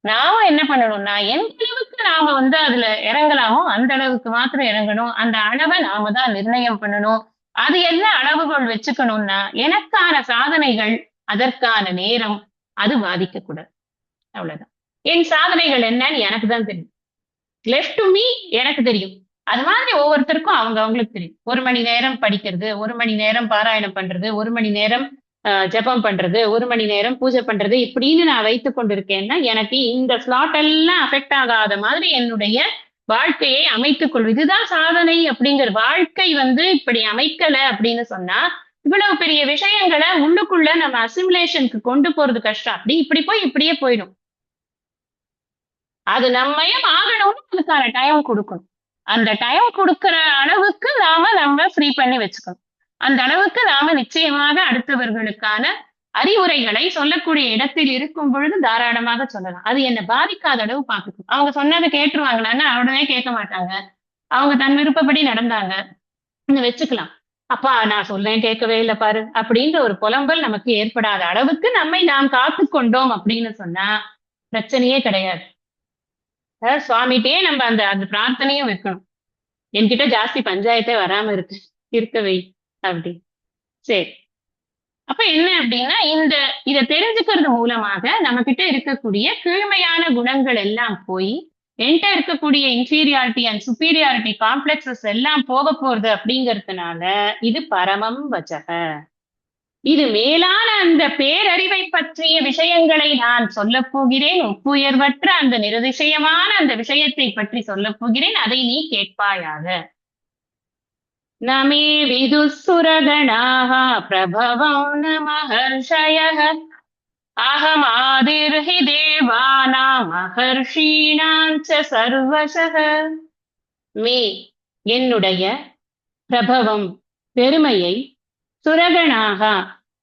நாம என்ன பண்ணணும்னா, எந்த அளவுக்கு நாம வந்து அதுல இறங்கலாமோ, அந்த அளவுக்கு மாத்திரம் இறங்கணும். அந்த அளவ நாம தான் நிர்ணயம் பண்ணணும். அது என்ன அளவுகோல் வச்சுக்கணும்னா, எனக்கான சாதனைகள், அதற்கான நேரம், அது பாதிக்கக்கூடாது. அவ்வளவுதான். என் சாதனைகள் என்னன்னு எனக்கு தான் தெரியும். லெஃப்ட் டு மீ எனக்கு தெரியும். அது மாதிரி ஒவ்வொருத்தருக்கும் அவங்க அவங்களுக்கு தெரியும். 1 மணி நேரம் படிக்கிறது, 1 மணி நேரம் பாராயணம் பண்றது, 1 மணி நேரம் ஜெபம் பண்றது, 1 மணி நேரம் பூஜை பண்றது இப்படின்னு நான் வைத்துக் கொண்டிருக்கேன்னா, எனக்கு இந்த ஸ்லாட் எல்லாம் அஃபெக்ட் ஆகாத மாதிரி என்னுடைய வாழ்க்கையை அமைத்துக் கொள்வது. இதுதான் சாதனை அப்படிங்கிற வாழ்க்கை வந்து இப்படி அமைக்கல அப்படின்னு சொன்னா, இவ்வளவு பெரிய விஷயங்களை உள்ளுக்குள்ள நம்ம அசிமுலேஷனுக்கு கொண்டு போறது கஷ்டம். அப்படி இப்படி போய் இப்படியே போயிடும். அது நம்மையும் ஆகணும்னு அதுக்கான டைம் கொடுக்கணும். அந்த டைம் கொடுக்கிற அளவுக்கு நம்ம ஃப்ரீ பண்ணி வச்சுக்கணும். அந்த அளவுக்கு நாம நிச்சயமாக அடுத்தவர்களுக்கான அறிவுரைகளை சொல்லக்கூடிய இடத்தில் இருக்கும் பொழுது தாராளமாக சொல்லலாம். அது என்ன பாதிக்காத அளவு பார்த்துக்கணும். அவங்க சொன்னதை கேட்டுருவாங்களான்னா உடனே கேட்க மாட்டாங்க. அவங்க தன் விருப்பப்படி நடந்தாங்க. வச்சுக்கலாம். அப்பா நான் சொல்றேன் கேட்கவே இல்லை பாரு அப்படின்ற ஒரு புலம்பல் நமக்கு ஏற்படாத அளவுக்கு நம்மை நாம் காத்துக் கொண்டோம் அப்படின்னு சொன்னா பிரச்சனையே கிடையாது. சுவாமிகிட்டயே நம்ம அந்த அந்த பிரார்த்தனையும் வைக்கணும். என்கிட்ட ஜாஸ்தி பஞ்சாயத்தே வராம இருக்க வை அப்படி. சரி. அப்ப என்ன அப்படின்னா இத தெரிஞ்சுக்கிறது மூலமாக நம்ம கிட்ட இருக்கக்கூடிய கீழ்மையான குணங்கள் எல்லாம் போய் என்கிட்ட இருக்கக்கூடிய இன்ஃபீரியாரிட்டி அண்ட் சுப்பீரியாரிட்டி காம்ப்ளெக்ஸஸ் எல்லாம் போக போறது அப்படிங்கறதுனால இது பரமம் வச்சக. இது மேலான அந்த பேரறிவை பற்றிய விஷயங்களை நான் சொல்லப் போகிறேன். ஒப்புயர்வற்ற அந்த நிரதிசயமான அந்த விஷயத்தை பற்றி சொல்லப் போகிறேன். அதை நீ கேட்பாயாக. நமே விதுசுரகணாः பிரபவம் ந மஹர்ஷயः அகமாதிர்ஹி தேவானாம் மஹர்ஷீணாம் ச சர்வசः. மே என்னுடைய பிரபவம் பெருமையை சுரகணாக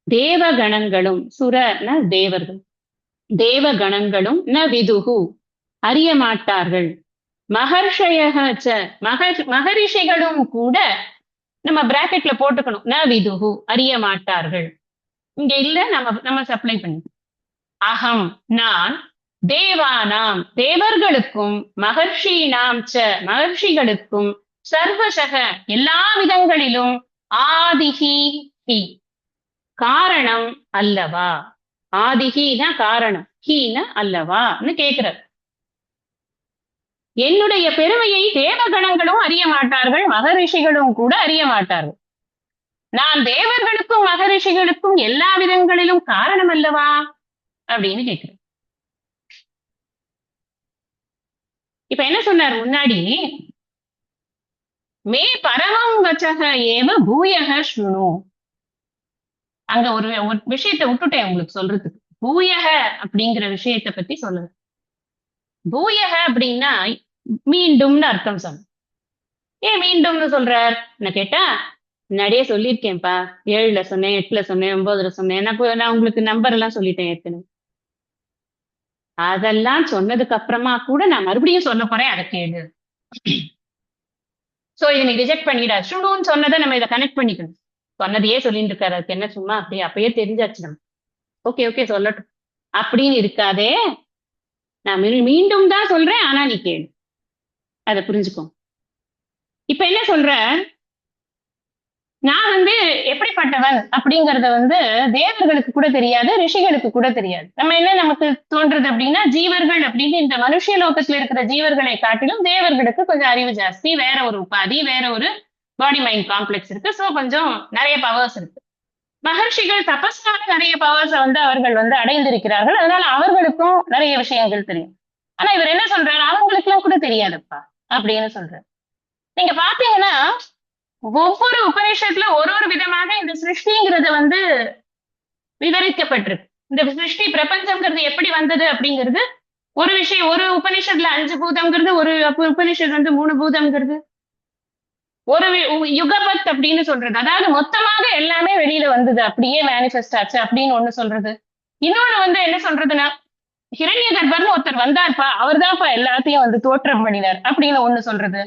தேவகணங்களும் சுரன தேவர்கள் தேவகணங்களும் ந விதுகு அறிய மாட்டார்கள். மகர்ஷயக ச மகரிஷிகளும் கூட நம்ம பிராக்கெட்ல போட்டுக்கணும். ந விதுகு அறிய மாட்டார்கள். இங்க இல்ல நம்ம சப்ளை பண்ணி அகம் நான் தேவானாம் தேவர்களுக்கும் மகர்ஷீனாம் ச மகர்ஷிகளுக்கும் சர்வசக எல்லா விதங்களிலும் ஆதிகி ஹி காரணம் அல்லவா. ஆதிகினா காரணம், ஹீன அல்லவான்னு கேட்கிறார். என்னுடைய பெருமையை தேவகணங்களும் அறிய மாட்டார்கள், மகரிஷிகளும் கூட அறிய மாட்டார்கள். நான் தேவர்களுக்கும் மகரிஷிகளுக்கும் எல்லா விதங்களிலும் காரணம் அல்லவா அப்படின்னு கேட்கிறேன். இப்ப என்ன சொன்னார் முன்னாடி? மே பரமம் வச்சக ஏவ பூயக ஸ்ருணு. அங்க ஒரு விஷயத்தை விட்டுட்டேன் உங்களுக்கு சொல்றதுக்கு. பூயக அப்படிங்கிற விஷயத்தை பத்தி சொல்லுங்க. பூயக அப்படின்னா மீண்டும்னு அர்த்தம் சொன்ன. ஏன் மீண்டும்னு சொல்றார் கேட்டா, முன்னாடியே சொல்லியிருக்கேன்ப்பா. 7ல சொன்னேன், 8ல சொன்னேன், 9ல சொன்னேன். நான் உங்களுக்கு நம்பர் எல்லாம் சொல்லிட்டேன் ஏற்கனவே. அதெல்லாம் சொன்னதுக்கு அப்புறமா கூட நான் மறுபடியும் சொல்ல போறேன், அதை கேளு. சோ இதை நீ ரிஜெக்ட் பண்ணிடாது. சுடுன்னு சொன்னதை நம்ம இதை கனெக்ட் பண்ணிக்கணும். சொன்னதையே சொல்லிட்டு இருக்காரு, அதுக்கு என்ன சும்மா அப்படியே அப்பயே தெரிஞ்சாச்சு நம்ம. ஓகே சொல்லட்டும் அப்படின்னு இருக்காதே. நான் மீண்டும் தான் சொல்றேன், ஆனா நீ கேளு, அதை புரிஞ்சுக்கோ. இப்ப என்ன சொல்ற, நான் எப்படிப்பட்டவன் அப்படிங்கறத தேவர்களுக்கு கூட தெரியாது, ரிஷிகளுக்கு கூட தெரியாது. நம்ம என்ன நமக்கு தோன்றது அப்படின்னா, ஜீவர்கள் அப்படின்னு இந்த மனுஷ லோகத்துல இருக்கிற ஜீவர்களை காட்டிலும் தேவர்களுக்கு கொஞ்சம் அறிவு ஜாஸ்தி, வேற ஒரு உபாதி, வேற ஒரு பாடி மைண்ட் காம்ப்ளெக்ஸ் இருக்கு. சோ கொஞ்சம் நிறைய பவர்ஸ் இருக்கு. மகர்ஷிகள் தபஸ்னால நிறைய பவர்ஸ் வந்து அவர்கள் வந்து அடைந்திருக்கிறார்கள். அதனால அவர்களுக்கும் நிறைய விஷயங்கள் தெரியும். ஆனா இவர் என்ன சொல்றாரு, அவங்களுக்கு எல்லாம் கூட தெரியாதுப்பா அப்படின்னு சொல்றாரு. நீங்க பாத்தீங்கன்னா ஒவ்வொரு உபநிஷத்துல ஒரு ஒரு விதமாக இந்த சிருஷ்டிங்கிறத வந்து விவரிக்கப்பட்டிருக்கு. இந்த சிருஷ்டி பிரபஞ்சம்ங்கிறது எப்படி வந்தது அப்படிங்கிறது ஒரு விஷயம். ஒரு உபநிஷத்துல 5 பூதம்ங்கிறது, ஒரு உபநிஷத் வந்து 3 பூதம்ங்கிறது, ஒரு யுகபத் அப்படின்னு சொல்றது. அதாவது மொத்தமாக எல்லாமே வெளியில வந்தது, அப்படியே மேனிஃபெஸ்ட் ஆச்சு அப்படின்னு ஒண்ணு சொல்றது. இன்னொன்னு வந்து என்ன சொல்றதுன்னா, ஹிரண்ய கர்ப்பர்னு ஒருத்தர் வந்தார்ப்பா, அவர்தான்ப்பா எல்லாத்தையும் வந்து தோற்றம் பண்ணினார் அப்படின்னு ஒண்ணு சொல்றது.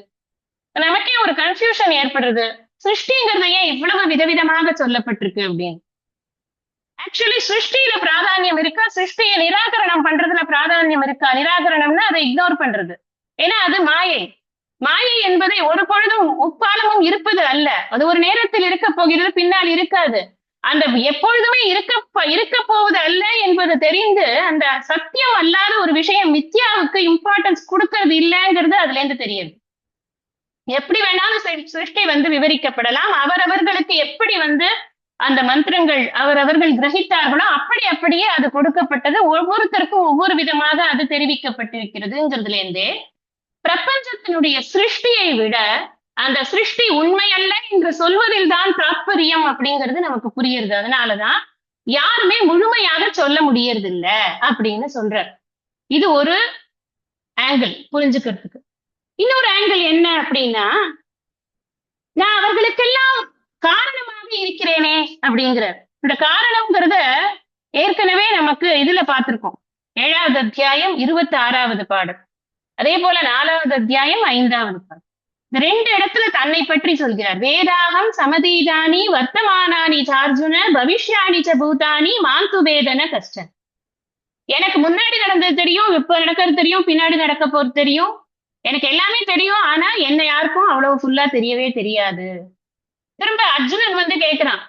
நமக்கே ஒரு கன்ஃபியூஷன் ஏற்படுறது. சிருஷ்டிங்கிறது ஏன் இவ்வளவு விதவிதமாக சொல்லப்பட்டிருக்கு அப்படின்னு. ஆக்சுவலி சிருஷ்டியில பிராதானியம் இருக்கா, சிருஷ்டியை நிராகரணம் பண்றதுல பிராதானியம் இருக்கா? நிராகரணம்னா அதை இக்னோர் பண்றது. ஏன்னா அது மாயை. மாயை என்பதை ஒரு பொழுதும் முக்காலமும் இருப்பது அல்ல. அது ஒரு நேரத்தில் இருக்க போகிறது, பின்னால் இருக்காது. அந்த எப்பொழுதுமே இருக்க போவது அல்ல என்பது தெரிந்து அந்த சத்தியம் அல்லாத ஒரு விஷயம் மித்யாவுக்கு இம்பார்ட்டன்ஸ் கொடுக்கறது இல்லைங்கிறது அதுல இருந்து தெரியுது. எப்படி வேணாலும் சிருஷ்டி வந்து விவரிக்கப்படலாம். அவரவர்களுக்கு எப்படி வந்து அந்த மந்திரங்கள் அவரவர்கள் கிரகித்தார்களோ அப்படி அப்படியே அது கொடுக்கப்பட்டது. ஒவ்வொருத்தருக்கும் ஒவ்வொரு விதமாக அது தெரிவிக்கப்பட்டிருக்கிறதுங்கிறதுல இருந்தே பிரபஞ்சத்தினுடைய சிருஷ்டியை விட அந்த சிருஷ்டி உண்மையல்ல என்று சொல்வதில் தான் தாற்பயம் அப்படிங்கிறது நமக்கு புரியுது. அதனாலதான் யாருமே முழுமையாக சொல்ல முடியறது இல்ல அப்படின்னு சொல்றார். இது ஒரு ஆங்கிள் புரிஞ்சுக்கிறதுக்கு. இன்னொரு ஆங்கிள் என்ன அப்படின்னா, நான் அவர்களுக்கெல்லாம் காரணமாக இருக்கிறேனே அப்படிங்கிறார். இந்த காரணம்ங்கிறத ஏற்கனவே நமக்கு இதுல பார்த்திருக்கோம். 7வது அத்தியாயம் 26வது பாடல். அதே போல 4வது அத்தியாயம் 5வது பாடல். இந்த 2 இடத்துல தன்னை பற்றி சொல்கிறார். வேதாகம் சமதீதானி வர்த்தமானானி சார்ஜுன பவிஷ்யாணி ச பூதானி மாந்து வேதன கஷ்டன். எனக்கு முன்னாடி நடந்தது தெரியும், இப்ப நடக்கிறது தெரியும், பின்னாடி நடக்க போறது தெரியும், எனக்கு எல்லாமே தெரியும். ஆனா என்ன யாருக்கும் அவ்வளவு ஃபுல்லா தெரியவே தெரியாது. திரும்ப அர்ஜுனன் வந்து கேட்கிறான்,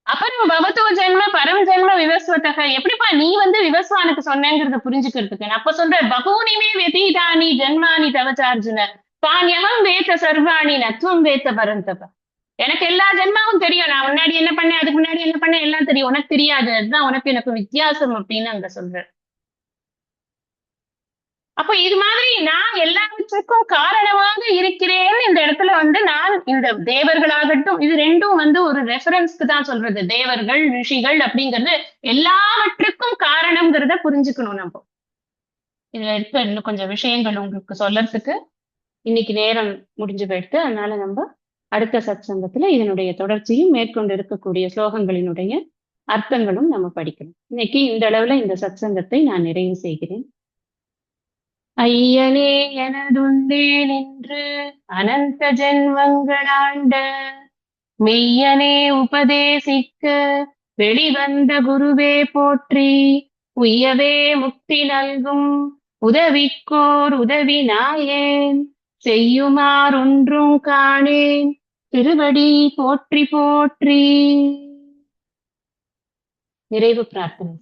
அப்புறம் பவத்தோ ஜென்ம பரம் ஜென்ம விவஸ்வத்தக, எப்படிப்பா நீ வந்து விவஸ்வானுக்கு சொன்னேங்கிறத புரிஞ்சுக்கிறதுக்கு. அப்ப சொல்ற பகூனிமே வெதீதானி ஜென்மானி தவச்சார்ஜுன பாண்யகம் வேத்த சர்வாணி நத்வம் வேத்த பரந்தப. எனக்கு எல்லா ஜென்மாவும் தெரியும், நான் முன்னாடி என்ன பண்ணேன் அதுக்கு முன்னாடி என்ன பண்ணேன் எல்லாம் தெரியும், உனக்கு தெரியாது, அதுதான் உனக்கு எனக்கு வித்தியாசம் அப்படின்னு அங்க சொல்ற. அப்ப இது மாதிரி நான் எல்லாவற்றுக்கும் காரணமாக இருக்கிறேன் இந்த இடத்துல வந்து நான் இந்த தேவர்களாகட்டும், இது ரெண்டும் வந்து ஒரு ரெஃபரன்ஸ்க்கு தான் சொல்றது. தேவர்கள் ரிஷிகள் அப்படிங்கிறது எல்லாவற்றுக்கும் காரணம்ங்கிறத புரிஞ்சுக்கணும் நம்ம. இதுல இருக்க இன்னும் கொஞ்சம் விஷயங்கள் உங்களுக்கு சொல்லறதுக்கு இன்னைக்கு நேரம் முடிஞ்சு போயிடுது. அதனால நம்ம அடுத்த சத்சங்கத்துல இதனுடைய தொடர்ச்சியும் மேற்கொண்டு இருக்கக்கூடிய ஸ்லோகங்களினுடைய அர்த்தங்களும் நம்ம படிக்கணும். இன்னைக்கு இந்த அளவுல இந்த சத்சங்கத்தை நான் நிறைவு செய்கிறேன். ஐயனே எனதுள்ளே நின்று அனந்த ஜென்மங்களாண்ட மெய்யனே உபதேசிக்க வெளிவந்த குருவே போற்றி. உய்யவே முக்தி நல்கும் உதவிக்கோர் உதவி நாயேன் செய்யுமாறொன்றும் காணேன் திருவடி போற்றி போற்றி. நிறைவு பிரார்த்தனை.